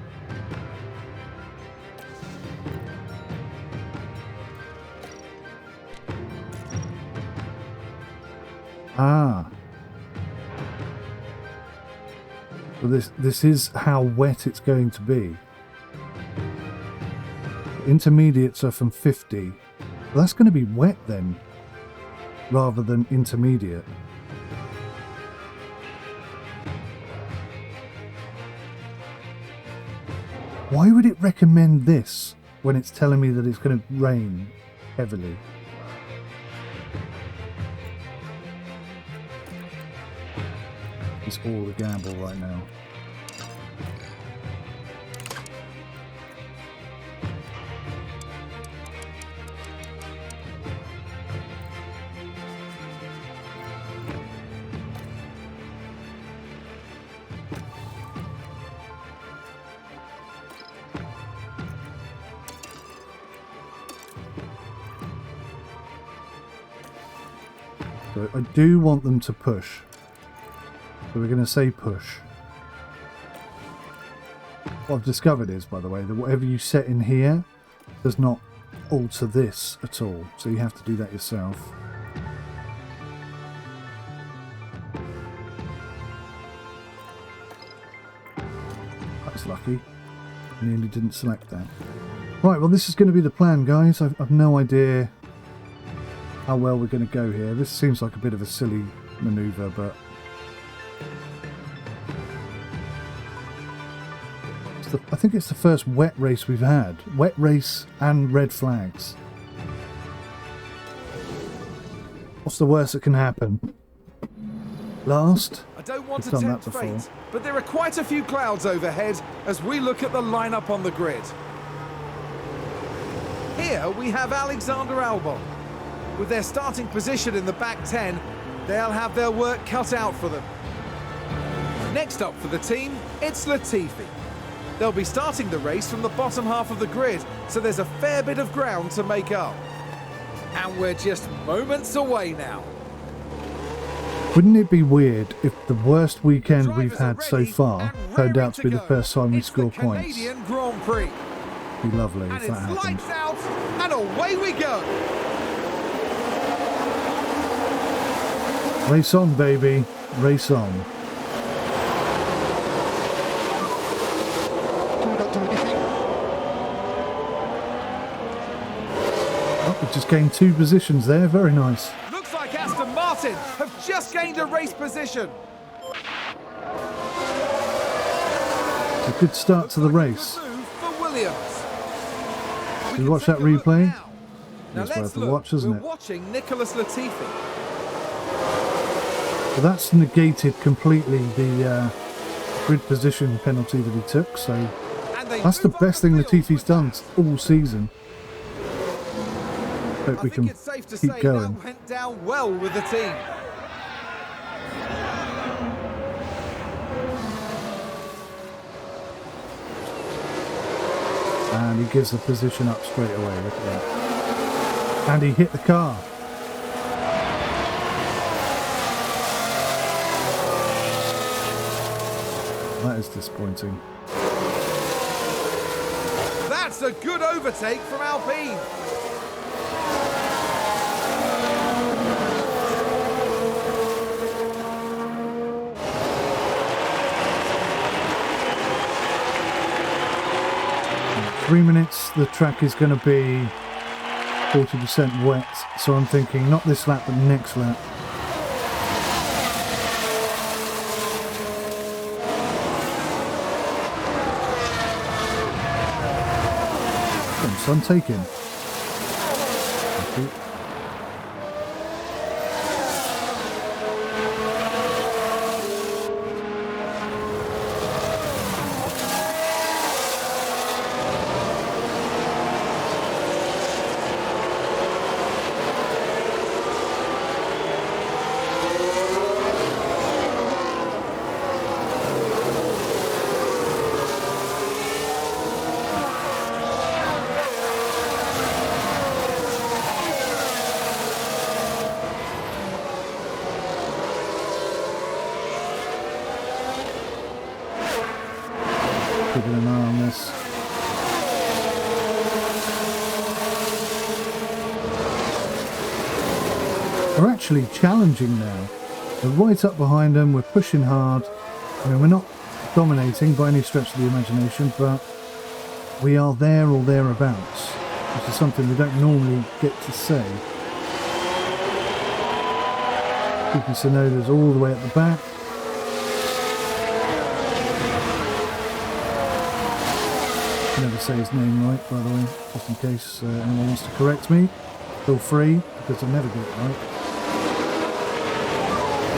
Speaker 1: Ah. So this is how wet it's going to be. Intermediates are from 50. Well, that's going to be wet then, rather than intermediate. Why would it recommend this when it's telling me that it's going to rain heavily? It's all a gamble right now. So I do want them to push. So we're going to say push. What I've discovered is, by the way, that whatever you set in here does not alter this at all. So you have to do that yourself. That's lucky. Nearly didn't select that. Right, well this is going to be the plan, guys. I've no idea how well we're going to go here. This seems like a bit of a silly manoeuvre, but I think it's the first wet race we've had. Wet race and red flags. What's the worst that can happen? Last?
Speaker 2: I don't want to
Speaker 1: We've done
Speaker 2: tempt
Speaker 1: that before.
Speaker 2: fate, but there are quite a few clouds overhead as we look at the lineup on the grid. Here we have Alexander Albon. With their starting position in the back 10, they'll have their work cut out for them. Next up for the team, it's Latifi. They'll be starting the race from the bottom half of the grid, so there's a fair bit of ground to make up. And we're just moments away now.
Speaker 1: Wouldn't it be weird if the worst weekend
Speaker 2: Drivers
Speaker 1: we've had
Speaker 2: are
Speaker 1: so
Speaker 2: ready
Speaker 1: far
Speaker 2: and
Speaker 1: turned
Speaker 2: raring
Speaker 1: out to be the
Speaker 2: go.
Speaker 1: first time we
Speaker 2: It's
Speaker 1: score
Speaker 2: the
Speaker 1: points?
Speaker 2: Canadian Grand Prix.
Speaker 1: Be lovely
Speaker 2: And
Speaker 1: if
Speaker 2: it's
Speaker 1: that happened.
Speaker 2: lights out, and away we go.
Speaker 1: Race on, baby. Race on. Oh, we just gained 2 positions there. Very nice.
Speaker 2: Looks like Aston Martin have just gained a race position.
Speaker 1: A good start to the race.
Speaker 2: Good move for Williams.
Speaker 1: Did you watch that replay?
Speaker 2: Now
Speaker 1: It's
Speaker 2: let's
Speaker 1: worth a
Speaker 2: look.
Speaker 1: watch, isn't
Speaker 2: We're
Speaker 1: it?
Speaker 2: watching Nicholas Latifi.
Speaker 1: But that's negated completely the grid position penalty that he took. So
Speaker 2: And they
Speaker 1: that's the
Speaker 2: move on
Speaker 1: best thing
Speaker 2: field.
Speaker 1: Latifi's done all season. Hope
Speaker 2: I
Speaker 1: we
Speaker 2: think
Speaker 1: can
Speaker 2: it's safe to
Speaker 1: keep
Speaker 2: say
Speaker 1: going.
Speaker 2: that went down well with the team.
Speaker 1: And he gives the position up straight away. Look at that. And he hit the car.
Speaker 2: That's That's a good overtake from Alpine.
Speaker 1: In 3 minutes, the track is going to be 40% wet, so I'm thinking not this lap, but next lap. Sun taken. Thank you. Keeping an eye on this. We're actually challenging now. We're right up behind them, we're pushing hard. I mean, we're not dominating by any stretch of the imagination, but we are there or thereabouts, which is something we don't normally get to say. Yuki Tsunoda's all the way at the back. I never say his name right, by the way, just in case anyone wants to correct me. Feel free, because I never get it right.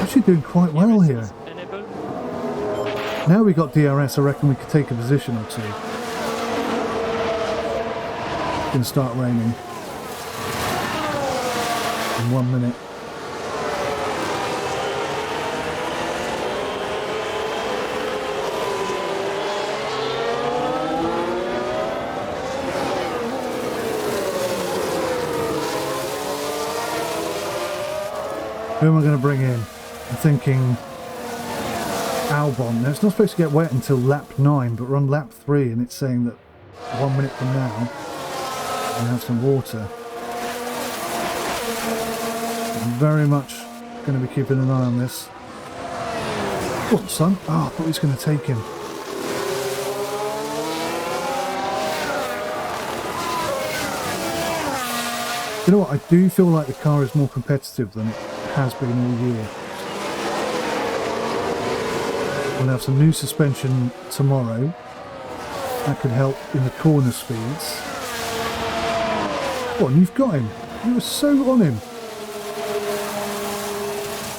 Speaker 1: Actually doing quite well here. Now we got DRS, I reckon we could take a position or two. It's going to start raining in 1 minute. Who am I going to bring in? I'm thinking Albon. Now it's not supposed to get wet until lap 9, but we're on lap 3 and it's saying that 1 minute from now we'll have some water. I'm very much going to be keeping an eye on this. Oh, son. Oh, I thought he was going to take him. You know what? I do feel like the car is more competitive than it has been all year. We'll have some new suspension tomorrow. That could help in the corner speeds. Oh, and you've got him. You were so on him.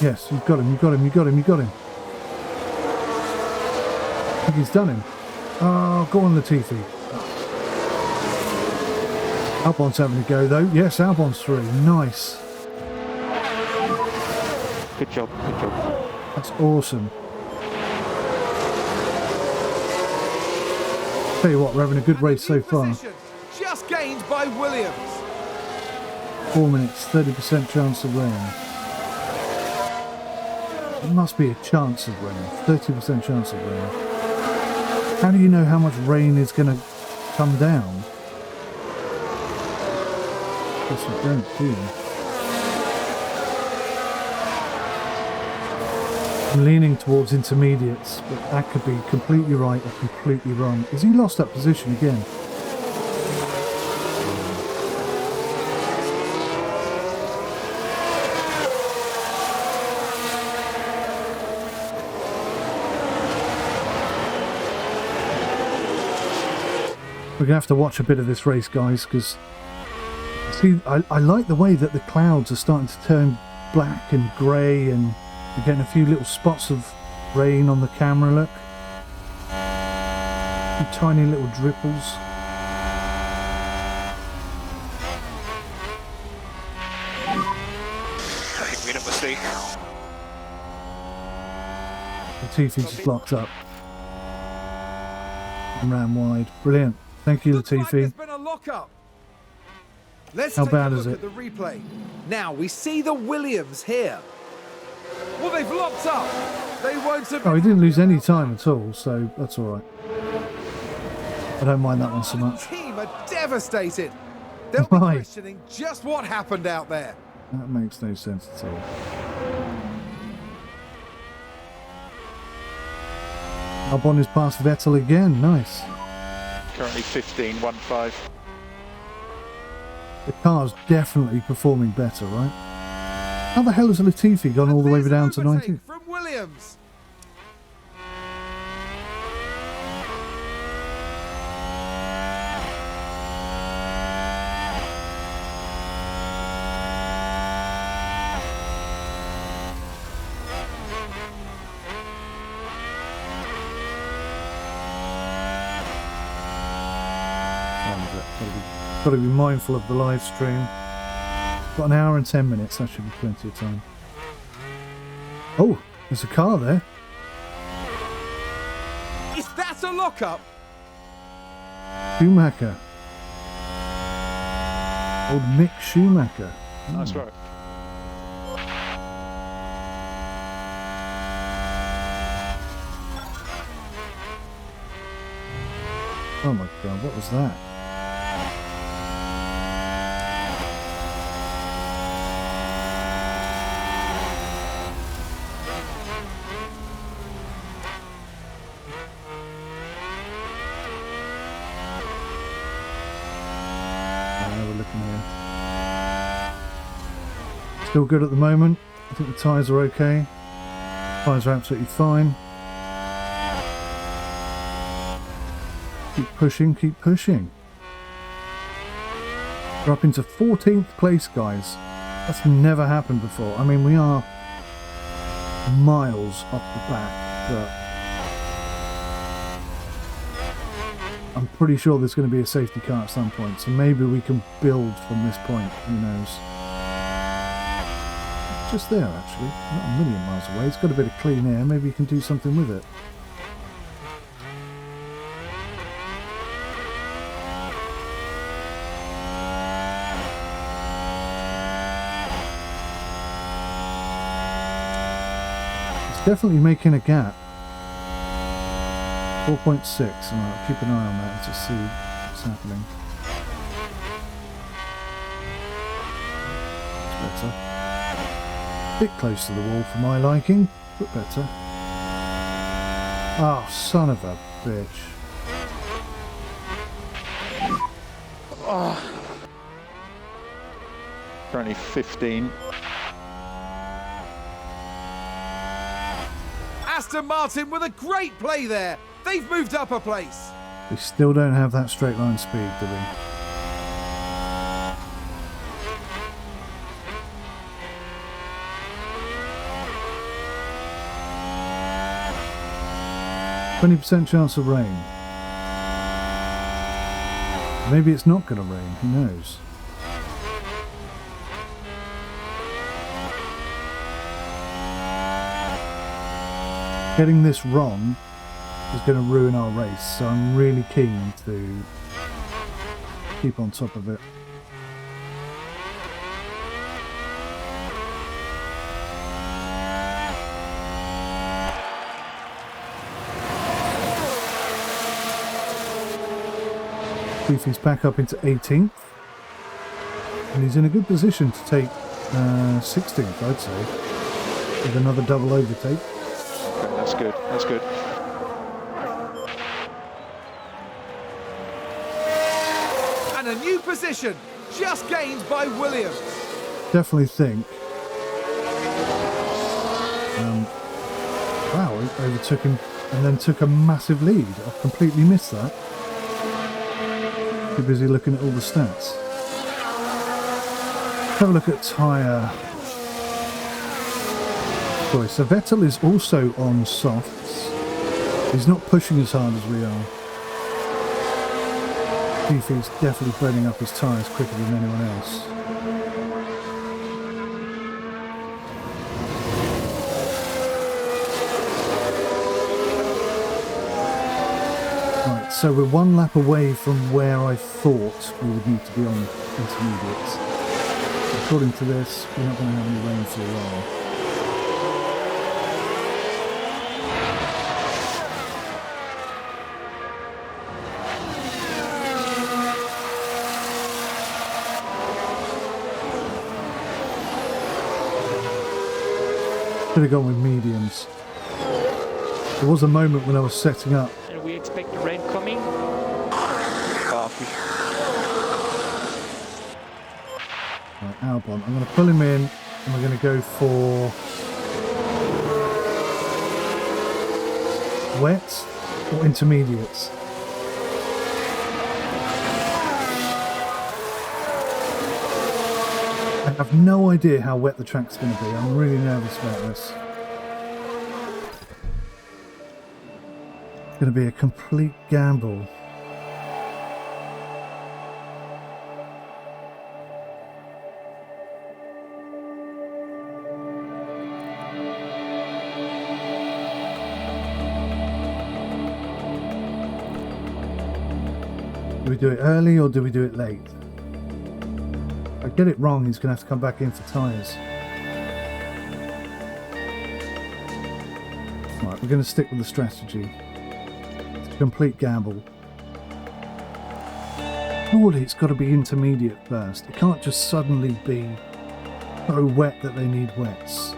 Speaker 1: Yes, you've got him, you've got him, you've got him, you've got him. I think he's done him. Oh, go on, Latifi. Albon's having a go though. Yes, Albon's through. Nice.
Speaker 4: Good job, good job.
Speaker 1: That's awesome. Tell you what, we're having a good race so far.
Speaker 2: Just gained by Williams.
Speaker 1: 4 minutes, 30% chance of rain. It must be a chance of rain. 30% chance of rain. How do you know how much rain is going to come down? Guess we don't, do you? I'm leaning towards intermediates, but that could be completely right or completely wrong. Has he lost that position again? We're going to have to watch a bit of this race, guys, because see, I like the way that the clouds are starting to turn black and grey, and you're getting a few little spots of rain on the camera, look. Some tiny little dripples.
Speaker 3: I think we made a mistake.
Speaker 1: Latifi just locked up and ran wide. Brilliant. Thank you,
Speaker 2: Looks like
Speaker 1: Latifi.
Speaker 2: there's been a lock-up. Let's
Speaker 1: How
Speaker 2: take
Speaker 1: bad
Speaker 2: a
Speaker 1: is
Speaker 2: look
Speaker 1: it?
Speaker 2: at the replay. Now we see the Williams here. Well, they've locked up. They won't have.
Speaker 1: Oh, he didn't lose any time at all, so that's all right. I don't mind that one so much.
Speaker 2: The team are devastated. They'll be
Speaker 1: Why?
Speaker 2: questioning just what happened out there.
Speaker 1: That makes no sense at all. Albon is past Vettel again. Nice.
Speaker 6: Currently 15.15.
Speaker 1: The car's definitely performing better, right? How the hell has Latifi gone all the way
Speaker 2: There's
Speaker 1: down
Speaker 2: an
Speaker 1: to
Speaker 2: overtake
Speaker 1: 19?
Speaker 2: from Williams.
Speaker 1: Got to be mindful of the live stream. Got an hour and 10 minutes. That should be plenty of time. Oh, there's a car there.
Speaker 2: Is that a lockup?
Speaker 1: Schumacher. Old Mick Schumacher.
Speaker 6: Nice work.
Speaker 1: Oh my god, what was that? We're looking here. Still good at the moment. I think the tyres are okay. Tyres are absolutely fine. Keep pushing, keep pushing. We're up into 14th place, guys. That's never happened before. I mean, we are miles off the back, but I'm pretty sure there's going to be a safety car at some point, so maybe we can build from this point. Who knows? Just there, actually. Not a million miles away. It's got a bit of clean air. Maybe you can do something with it. Definitely making a gap. 4.6. I'll keep an eye on that to see what's happening. It's better. Bit close to the wall for my liking, but better. Oh, son of a bitch.
Speaker 6: Currently 15.
Speaker 2: Aston Martin with a great play there. They've moved up a place.
Speaker 1: We still don't have that straight line speed, do we? %20 chance of rain. Maybe it's not going to rain, who knows? Getting this wrong is going to ruin our race, so I'm really keen to keep on top of it. Beefy's back up into 18th, and he's in a good position to take 16th, I'd say, with another double overtake.
Speaker 6: Okay, that's good. That's good.
Speaker 2: And a new position, just gained by Williams.
Speaker 1: Definitely think. Wow, he overtook him and then took a massive lead. I've completely missed that. Too busy looking at all the stats. Have a look at tyre choice. So Vettel is also on softs. He's not pushing as hard as we are. Beefy's definitely burning up his tyres quicker than anyone else. Right, so we're one lap away from where I thought we would need to be on intermediates. According to this, we're not going to have any rain for a while. Should have gone with mediums. There was a moment when I was setting up.
Speaker 4: And we expect rain coming.
Speaker 6: Barky.
Speaker 1: Right, Albon. I'm going to pull him in and we're going to go for wets or intermediates. I have no idea how wet the track's going to be. I'm really nervous about this. It's going to be a complete gamble. Do we do it early or do we do it late? If I get it wrong, he's going to have to come back in for tyres. Right, we're going to stick with the strategy. It's a complete gamble. Surely it's got to be intermediate first. It can't just suddenly be so wet that they need wets.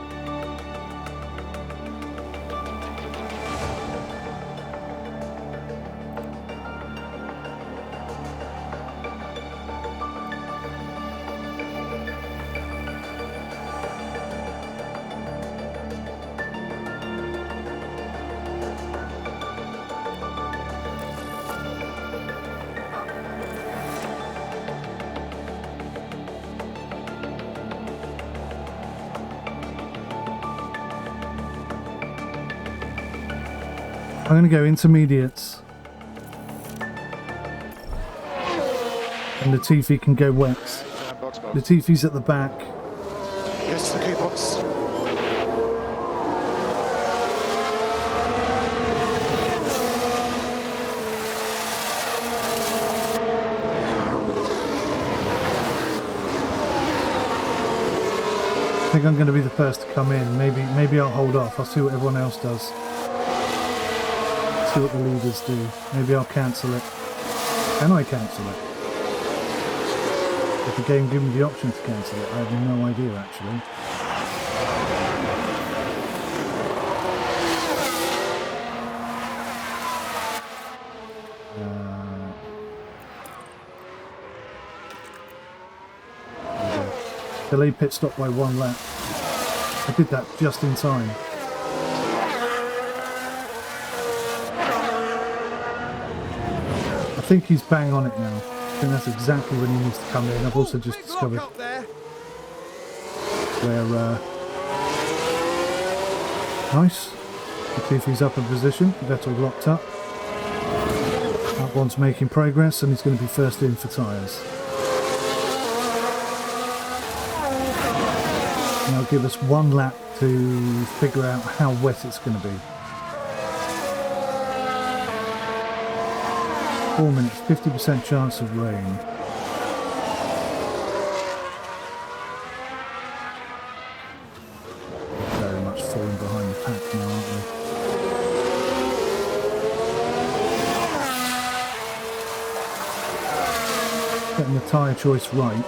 Speaker 1: I'm going to go intermediates. And Latifi can go wets.
Speaker 6: Box, box.
Speaker 1: Latifi's at the back.
Speaker 6: Yes, okay, box.
Speaker 1: I think I'm going to be the first to come in. Maybe I'll hold off. I'll see what everyone else does. See what the leaders do. Maybe I'll cancel it. Can I cancel it? If the game gives me the option to cancel it, I have no idea actually. Delay pit stop by 1 lap. I did that just in time. I think he's bang on it now. I think that's exactly when he needs to come in. I've also just
Speaker 2: Big
Speaker 1: discovered
Speaker 2: lock up there.
Speaker 1: where nice. Latifi's up in position. Vettel locked up. Albon's making progress and he's going to be first in for tyres. Now give us 1 lap to figure out how wet it's going to be. 4 minutes, 50% chance of rain. Very much falling behind the pack now, aren't we? Getting the tyre choice right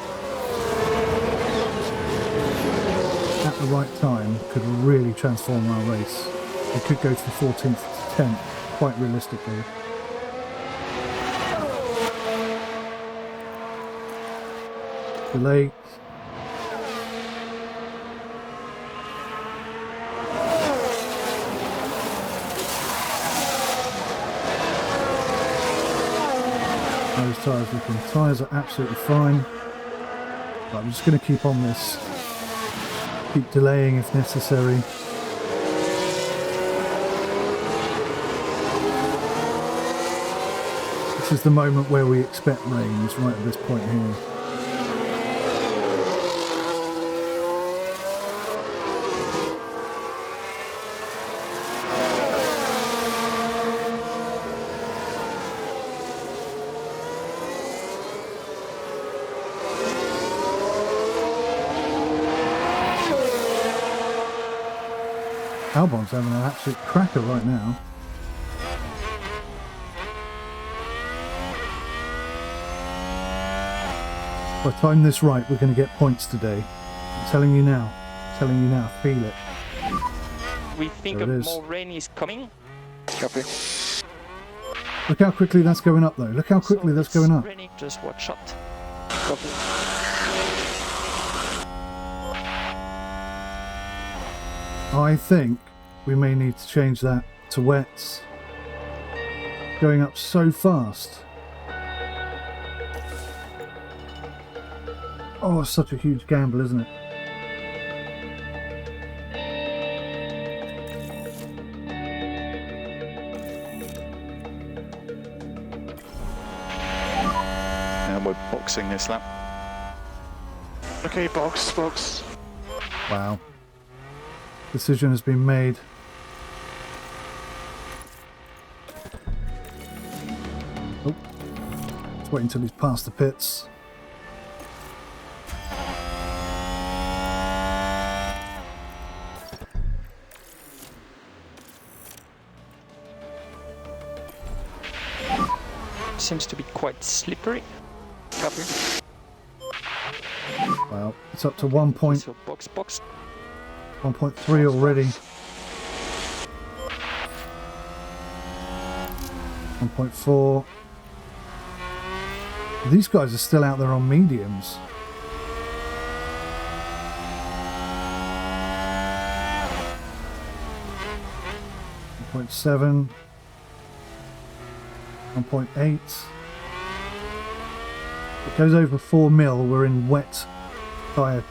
Speaker 1: at the right time could really transform our race. It could go from 14th to 10th, quite realistically. Delay. Those tyres looking. Tyres are absolutely fine. But I'm just going to keep on this. Keep delaying if necessary. This is the moment where we expect rain, is right at this point here. Albon's having an absolute cracker right now. If I time this right, we're going to get points today. I'm telling you now. Feel it.
Speaker 4: We think
Speaker 1: There it is.
Speaker 4: more rain is coming.
Speaker 6: Copy.
Speaker 1: Look how quickly that's going up, though. Look how quickly
Speaker 4: So
Speaker 1: that's
Speaker 4: it's
Speaker 1: going up.
Speaker 4: raining, just watch out.
Speaker 6: Copy.
Speaker 1: I think we may need to change that to wets. Going up so fast. Oh, it's such a huge gamble, isn't it?
Speaker 7: And we're boxing this lap.
Speaker 6: Okay, box.
Speaker 1: Wow. Decision has been made. Oh. Let's wait until he's past the pits.
Speaker 4: Seems to be quite slippery.
Speaker 6: Copy.
Speaker 1: Wow. It's up to 1.3
Speaker 4: So box.
Speaker 1: already. 1.4. These guys are still out there on mediums. .7, 1.8. It goes over 4 mil. We're in wet tyre.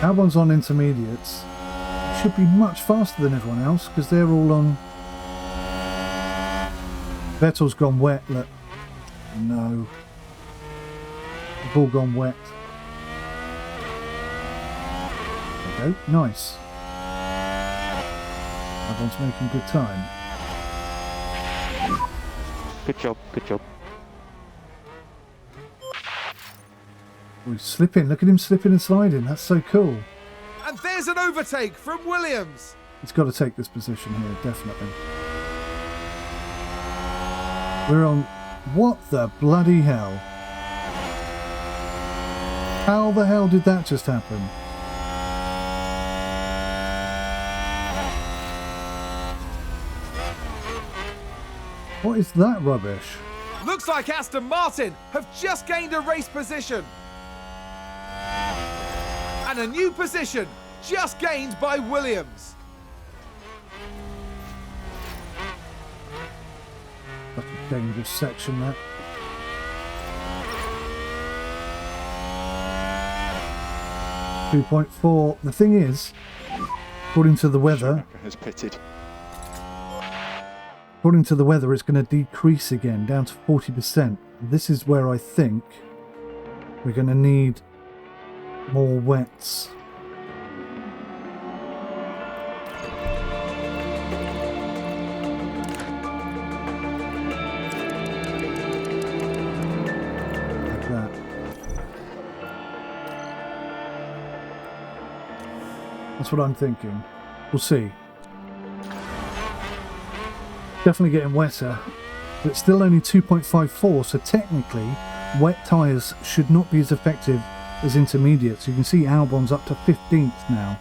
Speaker 1: Albon's on intermediates. Should be much faster than everyone else because they're all on. Vettel's gone wet. Look, no. They've all gone wet. There we go. Nice. Albon's making good time.
Speaker 4: Good job.
Speaker 1: Oh, he's slipping. Look at him slipping and sliding. That's so cool.
Speaker 2: And there's an overtake from Williams.
Speaker 1: He's got to take this position here, definitely. We're on... What the bloody hell? How the hell did that just happen? What is that rubbish?
Speaker 2: Looks like Aston Martin have just gained a race position. And a new position just gained by Williams.
Speaker 1: Such a dangerous section, that. .4. The thing is, according to the weather,
Speaker 7: Schumacher has pitted.
Speaker 1: according to the weather, it's going to decrease again down to 40%. This is where I think we're going to need more wets. Like that. That's what I'm thinking. We'll see. Definitely getting wetter, but it's still only 2.54, so technically wet tyres should not be as effective as intermediates. You can see Albon's up to 15th now.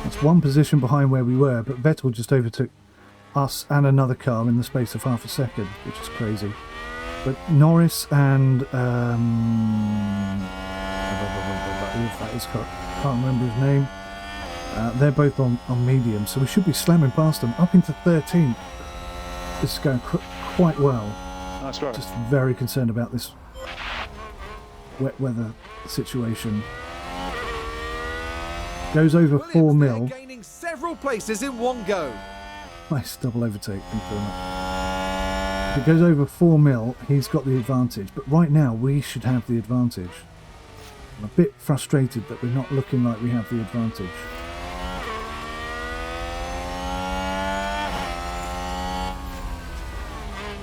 Speaker 1: That's one position behind where we were, but Vettel just overtook us and another car in the space of half a second, which is crazy. But Norris and can't remember his name. They're both on medium, so we should be slamming past them up into 13th. This is going quite well.
Speaker 7: Nice work.
Speaker 1: Just very concerned about this wet weather situation. Goes over 4
Speaker 2: Williams
Speaker 1: mil.
Speaker 2: there gaining several places in one go.
Speaker 1: Nice double overtake. Thank you very much. If it goes over 4 mil, he's got the advantage. But right now, we should have the advantage. I'm a bit frustrated that we're not looking like we have the advantage.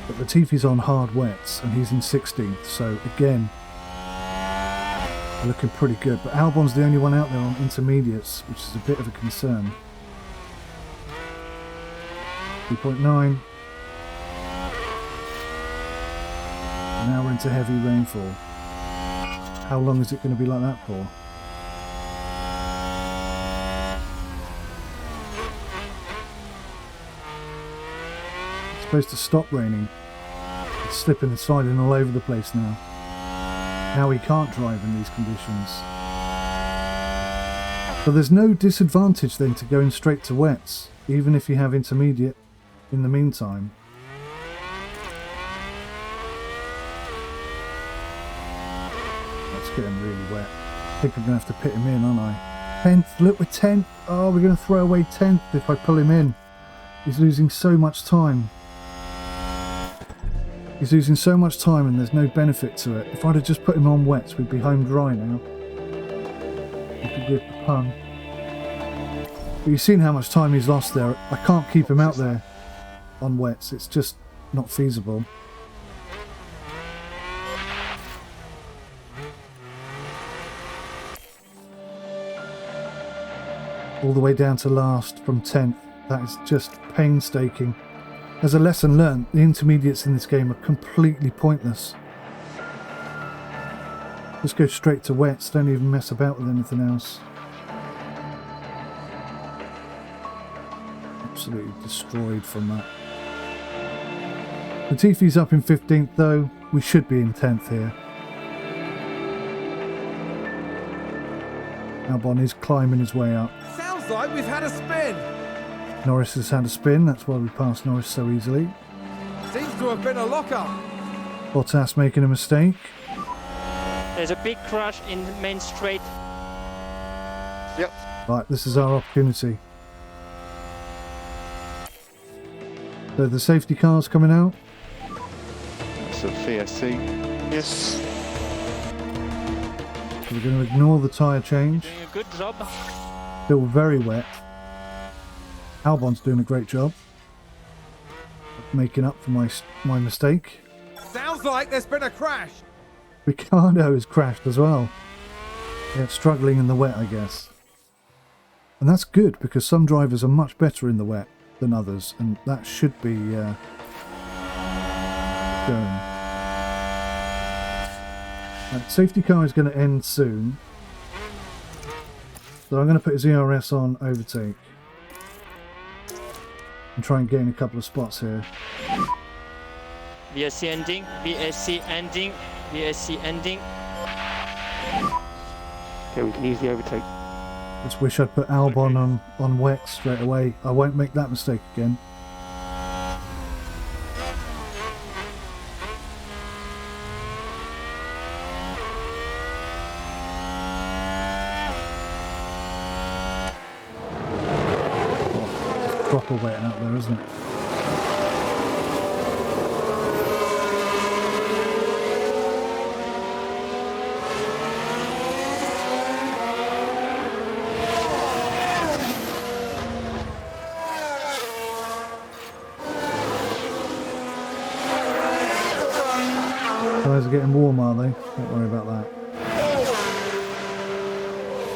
Speaker 1: But Latifi's on hard wets and he's in 16th, so again, looking pretty good. But Albon's the only one out there on intermediates, which is a bit of a concern. 3.9. Now we're into heavy rainfall. How long is it going to be like that for? It's supposed to stop raining. It's slipping and sliding all over the place now. Now we can't drive in these conditions. But there's no disadvantage then to going straight to wets, even if you have intermediate in the meantime. That's getting really wet. I think I'm going to have to pit him in, aren't I? 10th, look, we're 10th. Oh, we're going to throw away 10th if I pull him in. He's losing so much time. He's losing so much time and there's no benefit to it. If I'd have just put him on wets, we'd be home dry now. You could give the pun. But you've seen how much time he's lost there. I can't keep him out there on wets. It's just not feasible. All the way down to last from 10th. That is just painstaking. As a lesson learned, the intermediates in this game are completely pointless. Just go straight to wets, don't even mess about with anything else. Absolutely destroyed from that. Latifi's up in 15th though, we should be in 10th here. Albon is climbing his way up.
Speaker 2: Sounds like we've had a spin.
Speaker 1: Norris has had a spin, that's why we passed Norris so easily.
Speaker 2: Seems to have been a lock-up.
Speaker 1: Bottas making a mistake.
Speaker 4: There's a big crash in the main straight.
Speaker 6: Yep.
Speaker 1: Right, this is our opportunity. So the safety car's coming out.
Speaker 7: So VSC.
Speaker 6: Yes.
Speaker 1: So we're going to ignore the tyre change.
Speaker 4: Doing a good job.
Speaker 1: Still very wet. Albon's doing a great job of making up for my mistake.
Speaker 2: Sounds like there's been a crash.
Speaker 1: Ricciardo has crashed as well. Yeah, struggling in the wet, I guess. And that's good because some drivers are much better in the wet than others, and that should be going. Safety car is going to end soon. So I'm going to put his ERS on overtake. And try and gain a couple of spots here.
Speaker 4: VSC ending, VSC ending, VSC ending.
Speaker 6: Okay, we can easily overtake.
Speaker 1: Just wish I'd put Albon on wet straight away. I won't make that mistake again. Proper wet out there, isn't it? Tyres are getting warm, are they? Don't worry about that.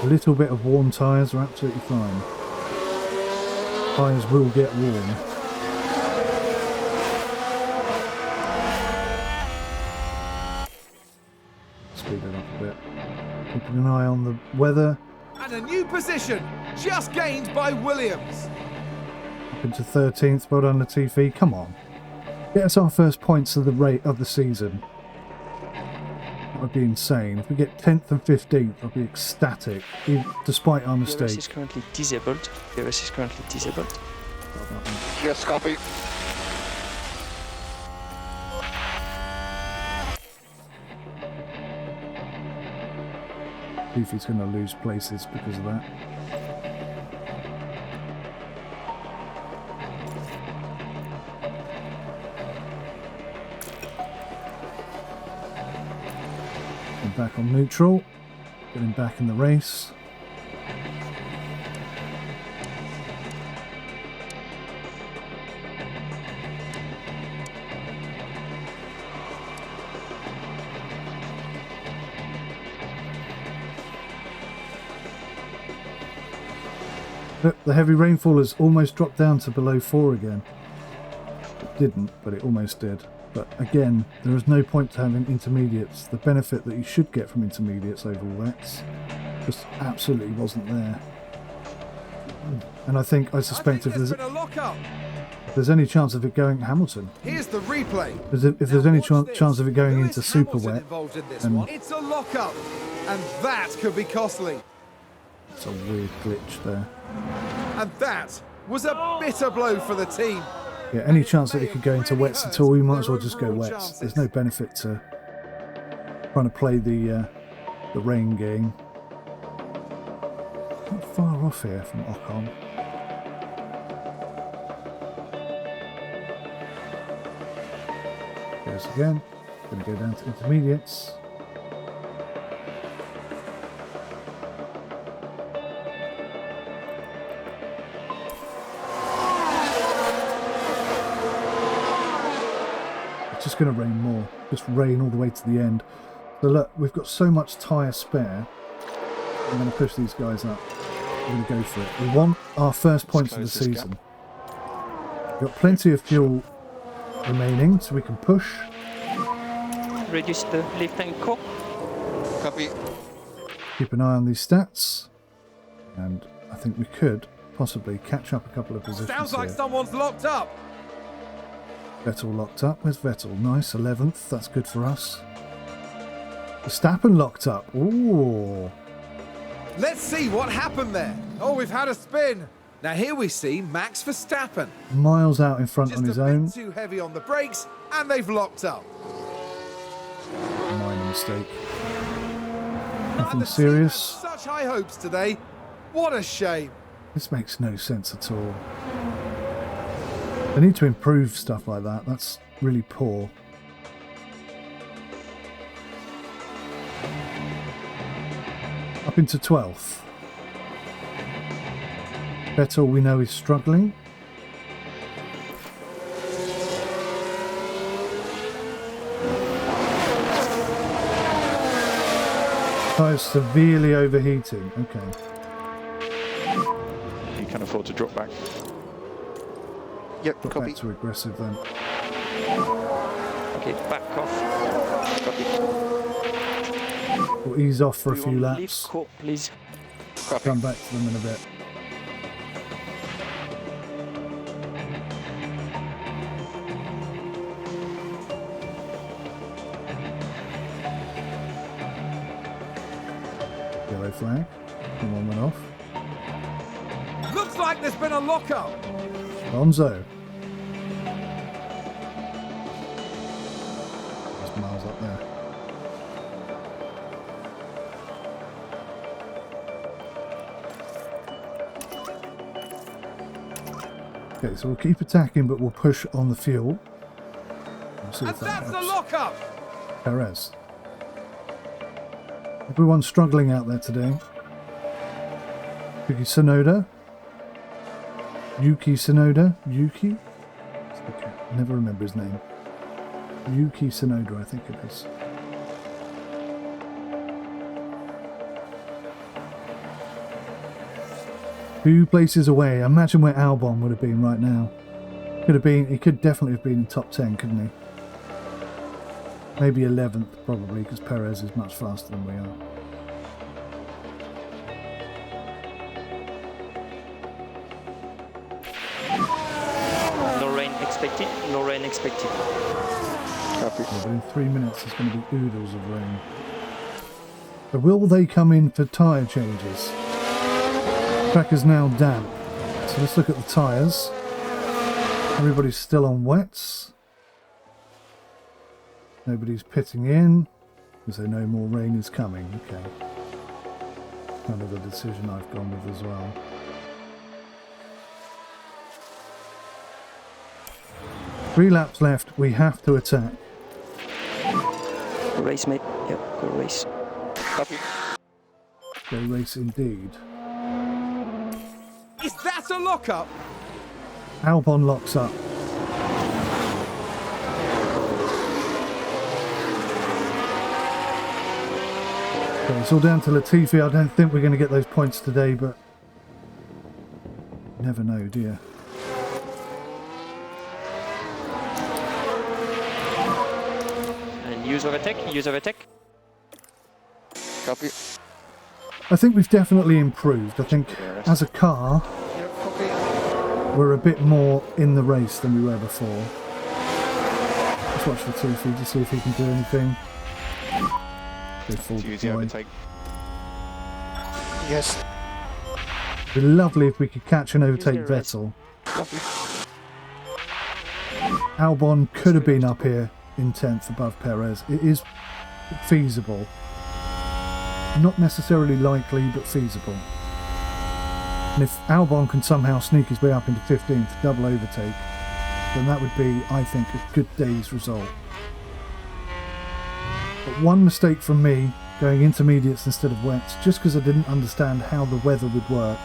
Speaker 1: A little bit of warm tyres are absolutely fine. Tyres will get warm. Speed it up a bit. Keeping an eye on the weather.
Speaker 2: And a new position, just gained by Williams.
Speaker 1: Up into 13th. Well done, Latifi. Come on. Get us our first points of the season. That would be insane. If we get 10th and 15th, I'll be ecstatic, despite our
Speaker 4: DRS
Speaker 1: mistake.
Speaker 4: is currently disabled. DRS is currently disabled.
Speaker 6: Yes, copy.
Speaker 1: Latifi's going to lose places because of that. Back on neutral, getting back in the race. Look, the heavy rainfall has almost dropped down to below 4 again. It didn't, but it almost did. But again, there is no point to having intermediates. The benefit that you should get from intermediates over wets just absolutely wasn't there. And I suspect if
Speaker 2: there's been a lockup.
Speaker 1: there's any chance of it going Hamilton,
Speaker 2: Here's the replay.
Speaker 1: if there's any chance of it going
Speaker 2: Lewis
Speaker 1: into super
Speaker 2: Hamilton
Speaker 1: wet,
Speaker 2: involved in this
Speaker 1: and-
Speaker 2: one. It's a lockup, and that could be costly.
Speaker 1: it's a weird glitch there.
Speaker 2: And that was a bitter blow for the team.
Speaker 1: Yeah, any chance that it could go into wets at all, you might as well just go wets. There's no benefit to trying to play the rain game. Not far off here from Ocon. Goes again. Going to go down to intermediates. It's just going to rain more. Just rain all the way to the end. So look, we've got so much tyre spare. I'm going to push these guys up. We're going to go for it. We want our first points of the
Speaker 7: close this
Speaker 1: season. We've got plenty of fuel remaining, so we can push.
Speaker 4: Reduce the lift and core.
Speaker 6: Copy.
Speaker 1: Keep an eye on these stats. And I think we could possibly catch up a couple of positions
Speaker 2: Sounds like
Speaker 1: here.
Speaker 2: someone's locked up.
Speaker 1: Vettel locked up. Where's Vettel? Nice, 11th. That's good for us. Verstappen locked up. Ooh.
Speaker 2: Let's see what happened there. Oh, we've had a spin. Now here we see Max Verstappen.
Speaker 1: Miles out in front
Speaker 2: Just
Speaker 1: on his
Speaker 2: a
Speaker 1: own.
Speaker 2: bit too heavy on the brakes, and they've locked up.
Speaker 1: Minor mistake.
Speaker 2: And
Speaker 1: Nothing
Speaker 2: the team
Speaker 1: serious.
Speaker 2: had such high hopes today. What a shame.
Speaker 1: This makes no sense at all. They need to improve stuff like that. That's really poor. Up into 12th. Vettel, we know, is struggling. Tyres severely overheating. Okay.
Speaker 7: You can afford to drop back.
Speaker 6: Yep,
Speaker 1: Got
Speaker 6: copy.
Speaker 1: back to aggressive then.
Speaker 4: Okay, back off.
Speaker 6: Copy.
Speaker 1: We'll ease off for a
Speaker 4: You
Speaker 1: few
Speaker 4: want lift
Speaker 1: laps.
Speaker 4: core, please.
Speaker 6: Copy.
Speaker 1: Come back to them in a bit. Yellow flag. And one went off.
Speaker 2: Looks like there's been a lockup.
Speaker 1: Alonso. There's Miles up there. Okay, so we'll keep attacking, but we'll push on the fuel. We'll see
Speaker 2: And
Speaker 1: if that
Speaker 2: that's the
Speaker 1: helps.
Speaker 2: lockup.
Speaker 1: Perez. Everyone's struggling out there today. Yuki Tsunoda. Yuki Tsunoda. Yuki? Okay, never remember his name. Yuki Tsunoda, I think it is. Two places away. Imagine where Albon would have been right now. Could have been. He could definitely have been in top 10, couldn't he? Maybe 11th, probably, because Perez is much faster than we are.
Speaker 4: No rain expected. No rain expected.
Speaker 6: Copy.
Speaker 1: Yeah, but in 3 minutes, there's going to be oodles of rain. So will they come in for tyre changes? Track is now damp. So let's look at the tyres. Everybody's still on wets. Nobody's pitting in because they know more rain is coming. Okay. Kind of the decision I've gone with as well. Three laps left. We have to attack.
Speaker 4: Go race, mate. Yep, go race.
Speaker 6: Copy.
Speaker 1: Go race indeed.
Speaker 2: Is that a lockup?
Speaker 1: Albon locks up. Okay, it's all down to Latifi. I don't think we're going to get those points today, but you never know, do you?
Speaker 4: Use overtake, use overtake.
Speaker 6: Copy.
Speaker 1: I think we've definitely improved. I think as a car,
Speaker 6: Yep, copy.
Speaker 1: we're a bit more in the race than we were before. Let's watch for Tiffy to see if he can do anything. Go full
Speaker 7: To use the
Speaker 1: deploy.
Speaker 7: overtake.
Speaker 6: Yes.
Speaker 1: It'd be lovely if we could catch and overtake
Speaker 4: Use the race.
Speaker 1: Vettel.
Speaker 6: Copy.
Speaker 1: Albon could have been up here in 10th above Perez. It is feasible. Not necessarily likely, but feasible. And if Albon can somehow sneak his way up into 15th, double overtake, then that would be, I think, a good day's result. But one mistake from me, going intermediates instead of wets, just because I didn't understand how the weather would work,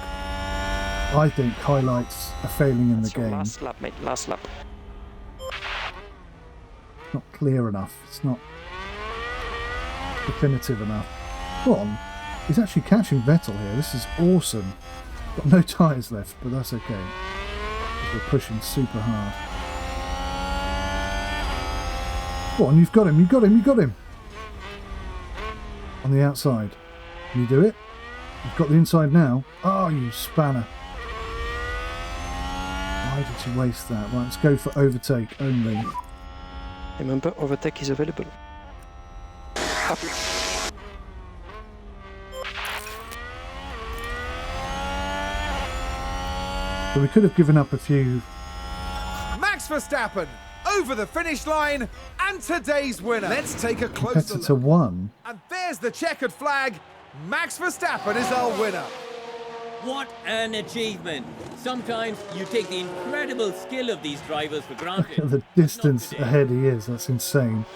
Speaker 1: I think highlights are failing in the
Speaker 4: That's your
Speaker 1: game.
Speaker 4: last lap, mate. Last lap.
Speaker 1: Not clear enough. It's not definitive enough. Go on. He's actually catching Vettel here. This is awesome. Got no tyres left, but that's okay. 'Cause we're pushing super hard. Go on, you've got him, you've got him, you've got him. On the outside. Can you do it? You've got the inside now. Oh, you spanner. Why did you waste that? Right, let's go for overtake only.
Speaker 4: Remember, overtake is available.
Speaker 6: Copy.
Speaker 1: So we could have given up a few.
Speaker 2: Max Verstappen over the finish line and today's winner. Let's take a closer
Speaker 1: Competitor
Speaker 2: look.
Speaker 1: one.
Speaker 2: And there's the checkered flag. Max Verstappen is our winner.
Speaker 5: What an achievement! Sometimes you take the incredible skill of these drivers for granted.
Speaker 1: The distance
Speaker 5: Not today.
Speaker 1: ahead he is, that's insane.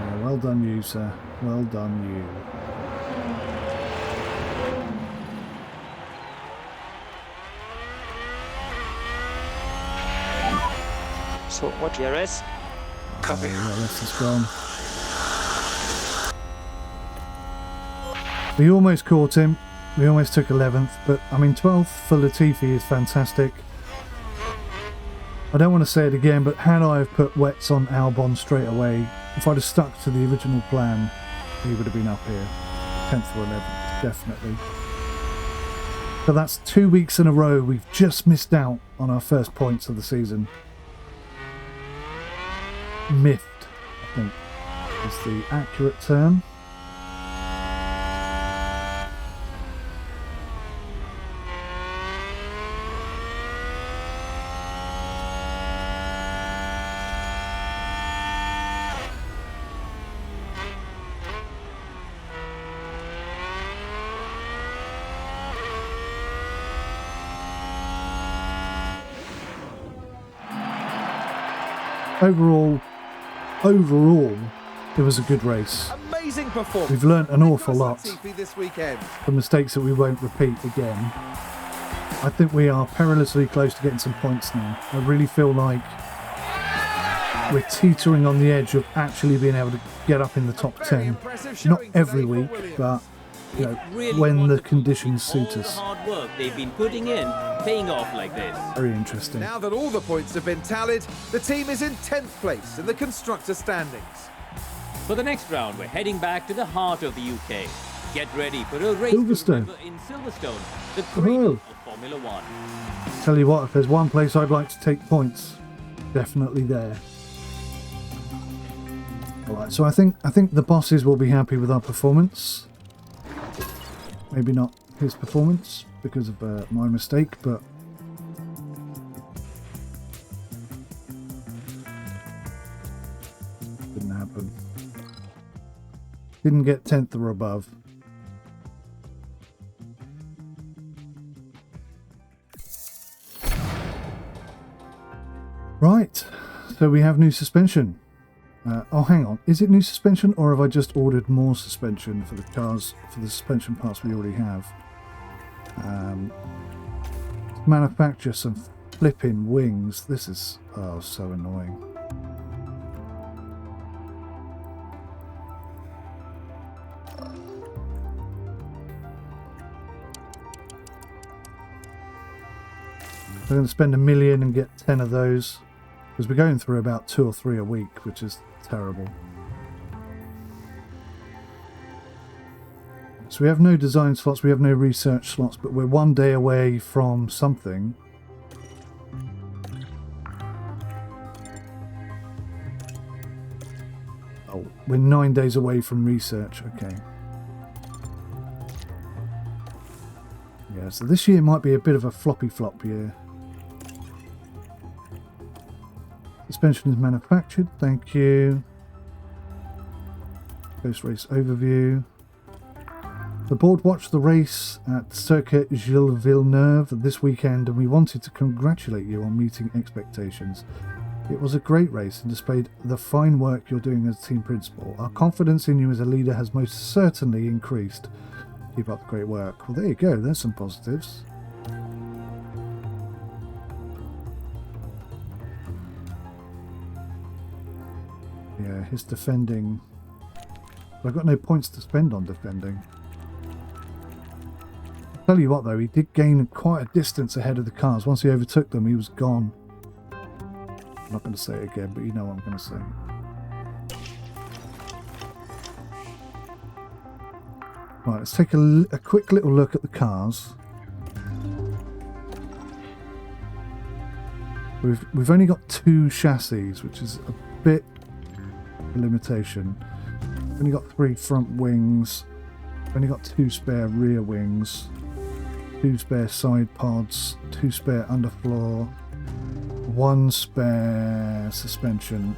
Speaker 1: Yeah, well done you, sir. Well done you.
Speaker 4: So, what DRS?
Speaker 6: Copy.
Speaker 1: Yeah, this is gone. We almost caught him. We almost took 11th, but I mean 12th for Latifi is fantastic. I don't want to say it again, but had I have put wets on Albon straight away, if I'd have stuck to the original plan, he would have been up here. 10th or 11th, definitely. So that's 2 weeks in a row we've just missed out on our first points of the season. Miffed, I think, is the accurate term. Overall, it was a good race.
Speaker 2: Amazing performance.
Speaker 1: We've learnt an awful lot
Speaker 2: Latifi this weekend.
Speaker 1: from mistakes that we won't repeat again. I think we are perilously close to getting some points now. I really feel like we're teetering on the edge of actually being able to get up in the top
Speaker 2: Very
Speaker 1: 10.
Speaker 2: impressive
Speaker 1: Not
Speaker 2: showing
Speaker 1: every
Speaker 2: today
Speaker 1: week,
Speaker 2: for Williams.
Speaker 1: but you know,
Speaker 5: It really
Speaker 1: when the
Speaker 5: wonderful to
Speaker 1: conditions
Speaker 5: see
Speaker 1: suit
Speaker 5: all
Speaker 1: us.
Speaker 5: the hard work they've been putting in paying off like this.
Speaker 1: Very interesting.
Speaker 2: Now that all the points have been tallied, the team is in 10th place in the constructor standings.
Speaker 5: For the next round, we're heading back to the heart of the UK. Get ready for a race to
Speaker 1: Silverstone.
Speaker 5: remember in Silverstone, the cradle of Formula One.
Speaker 1: Tell you what, if there's one place I'd like to take points, definitely there. Alright, so I think the bosses will be happy with our performance. Maybe not his performance because of my mistake, but didn't happen. Didn't get 10th or above. Right, so we have new suspension. Oh, hang on. Is it new suspension, or have I just ordered more suspension for the cars, for the suspension parts we already have? Manufacture some flipping wings. This is, oh, so annoying. I'm going to spend $1 million and get 10 of those. Because we're going through about 2 or 3 a week, which is terrible. So we have no design slots, we have no research slots, but we're 1 day away from something. Oh, we're 9 days away from research, okay. Yeah, so this year might be a bit of a floppy flop year. Suspension is manufactured, thank you. Post race overview. The board watched the race at Circuit Gilles Villeneuve this weekend, and we wanted to congratulate you on meeting expectations. It was a great race and displayed the fine work you're doing as team principal. Our confidence in you as a leader has most certainly increased. Keep up the great work. Well, there you go. There's some positives. Yeah, his defending. I've got no points to spend on defending. Tell you what though, he did gain quite a distance ahead of the cars. Once he overtook them, he was gone. I'm not going to say it again, but you know what I'm going to say. Right, let's take a quick little look at the cars. We've only got 2 chassis, which is a bit of a limitation. We've only got 3 front wings. We've only got 2 spare rear wings. 2 spare side pods, 2 spare underfloor, 1 spare suspension.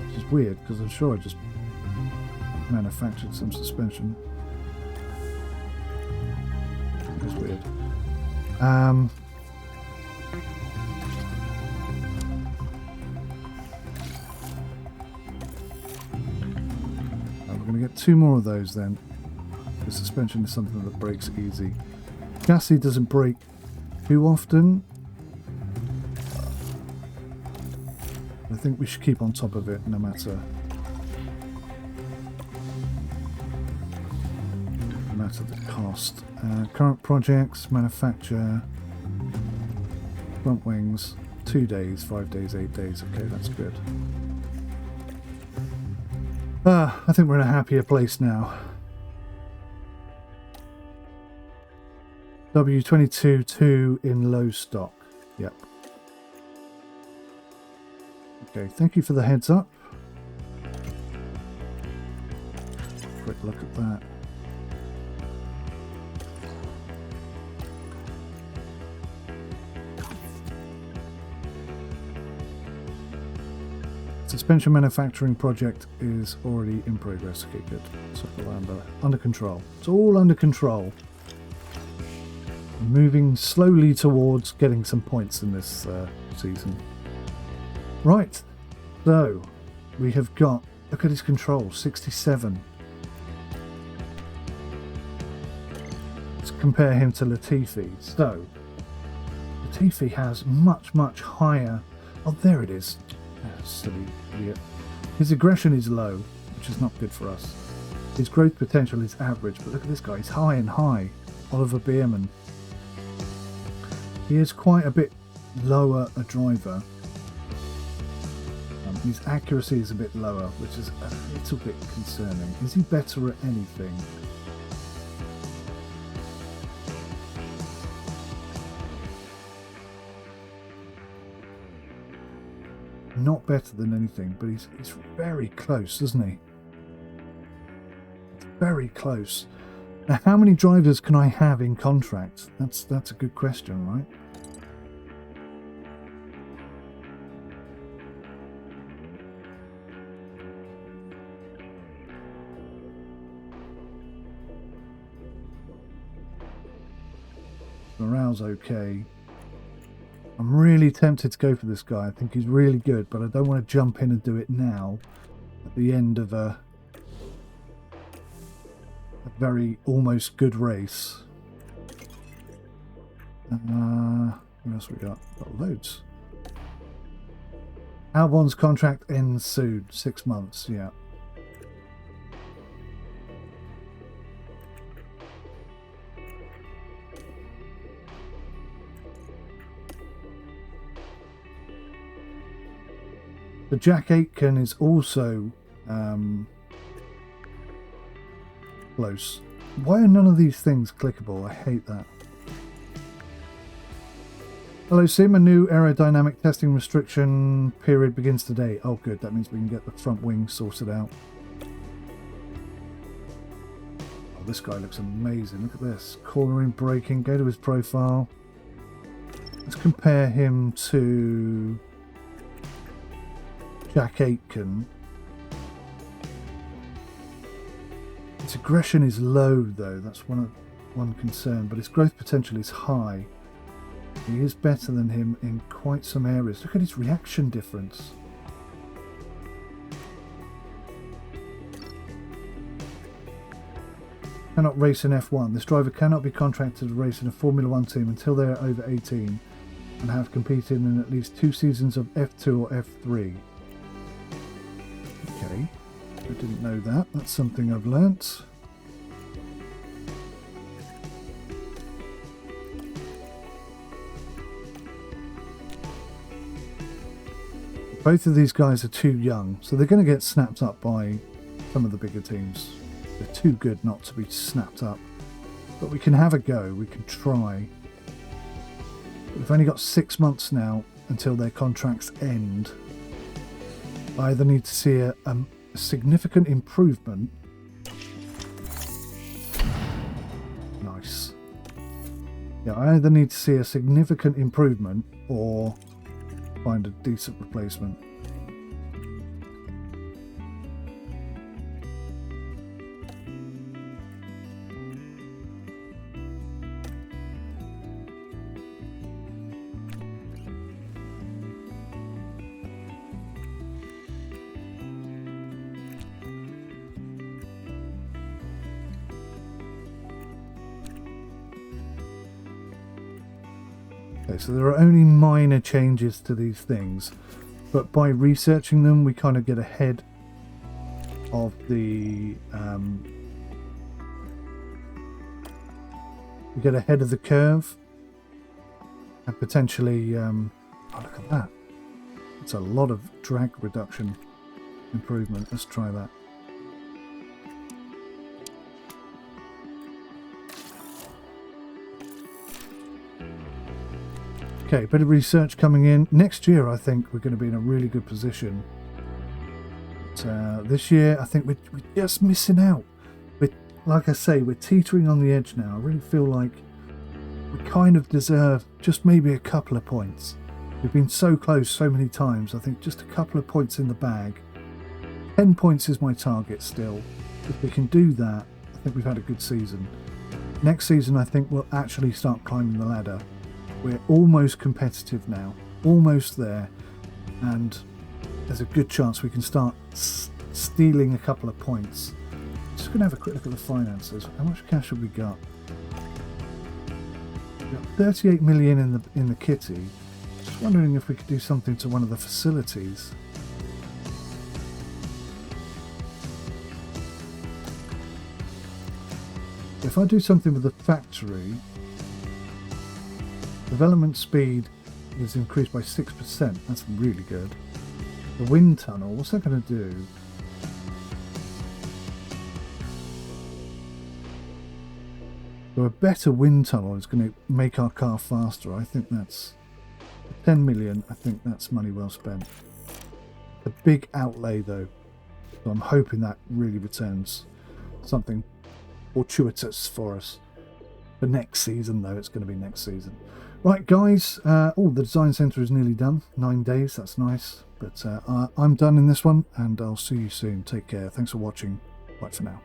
Speaker 1: Which is weird because I'm sure I just manufactured some suspension. It's weird. We're going to get 2 more of those then. The suspension is something that breaks easy. Chassis doesn't break too often. I think we should keep on top of it no matter the cost. Current projects, manufacture, front wings, 2 days, 5 days, 8 days. Okay, that's good. I think we're in a happier place now. W22-2 in low stock. Yep. Okay, thank you for the heads up. Quick look at that. Suspension manufacturing project is already in progress. Okay, good. So under control. It's all under control. Moving slowly towards getting some points in this season. Right, so we have got, look at his control, 67. Let's compare him to Latifi. So, Latifi has much, much higher, oh there it is, silly idiot. His aggression is low, which is not good for us. His growth potential is average, but look at this guy, he's high and high. Oliver Bierman. He is quite a bit lower a driver. His accuracy is a bit lower, which is a little bit concerning. Is he better at anything? Not better than anything, but he's very close, isn't he? Very close. Now, how many drivers can I have in contract? That's a good question, right? Morale's okay. I'm really tempted to go for this guy. I think he's really good, but I don't want to jump in and do it now at the end of a very almost good race. What else we got? Got loads. Albon's contract ends soon. 6 months, yeah. The Jack Aitken is also close. Why are none of these things clickable? I hate that. Hello Sim, a new aerodynamic testing restriction period begins today. Oh good, that means we can get the front wing sorted out. Oh, this guy looks amazing. Look at this. Cornering, braking, go to his profile. Let's compare him to Jack Aitken. His aggression is low though, that's one concern, but his growth potential is high. He is better than him in quite some areas. Look at his reaction difference. Cannot race in F1. This driver cannot be contracted to race in a Formula 1 team until they are over 18 and have competed in at least 2 seasons of F2 or F3. Okay, I didn't know that. That's something I've learnt. Both of these guys are too young, so they're going to get snapped up by some of the bigger teams. They're too good not to be snapped up. But we can have a go, we can try. We've only got 6 months now until their contracts end. I either need to see a significant improvement. Nice. Yeah, I either need to see a significant improvement or find a decent replacement. Okay, so there are only minor changes to these things, but by researching them we kind of get ahead of the curve and potentially oh, look at that, it's a lot of drag reduction improvement. Let's try that. Okay, a bit of research coming in. Next year, I think we're going to be in a really good position. But, this year, I think we're just missing out. Like I say, we're teetering on the edge now. I really feel like we kind of deserve just maybe a couple of points. We've been so close so many times. I think just a couple of points in the bag. 10 points is my target still. If we can do that, I think we've had a good season. Next season, I think we'll actually start climbing the ladder. We're almost competitive now, almost there, and there's a good chance we can start stealing a couple of points. Just going to have a quick look at the finances. How much cash have we got? We've got 38 million in the kitty. Just wondering if we could do something to one of the facilities. If I do something with the factory, development speed is increased by 6%. That's really good. The wind tunnel, what's that going to do? So a better wind tunnel is going to make our car faster. I think that's 10 million. I think that's money well spent. A big outlay though. So I'm hoping that really returns something fortuitous for us. For next season though, it's going to be next season. Right guys, the design centre is nearly done. 9 days, that's nice. But I'm done in this one and I'll see you soon. Take care. Thanks for watching. Bye for now.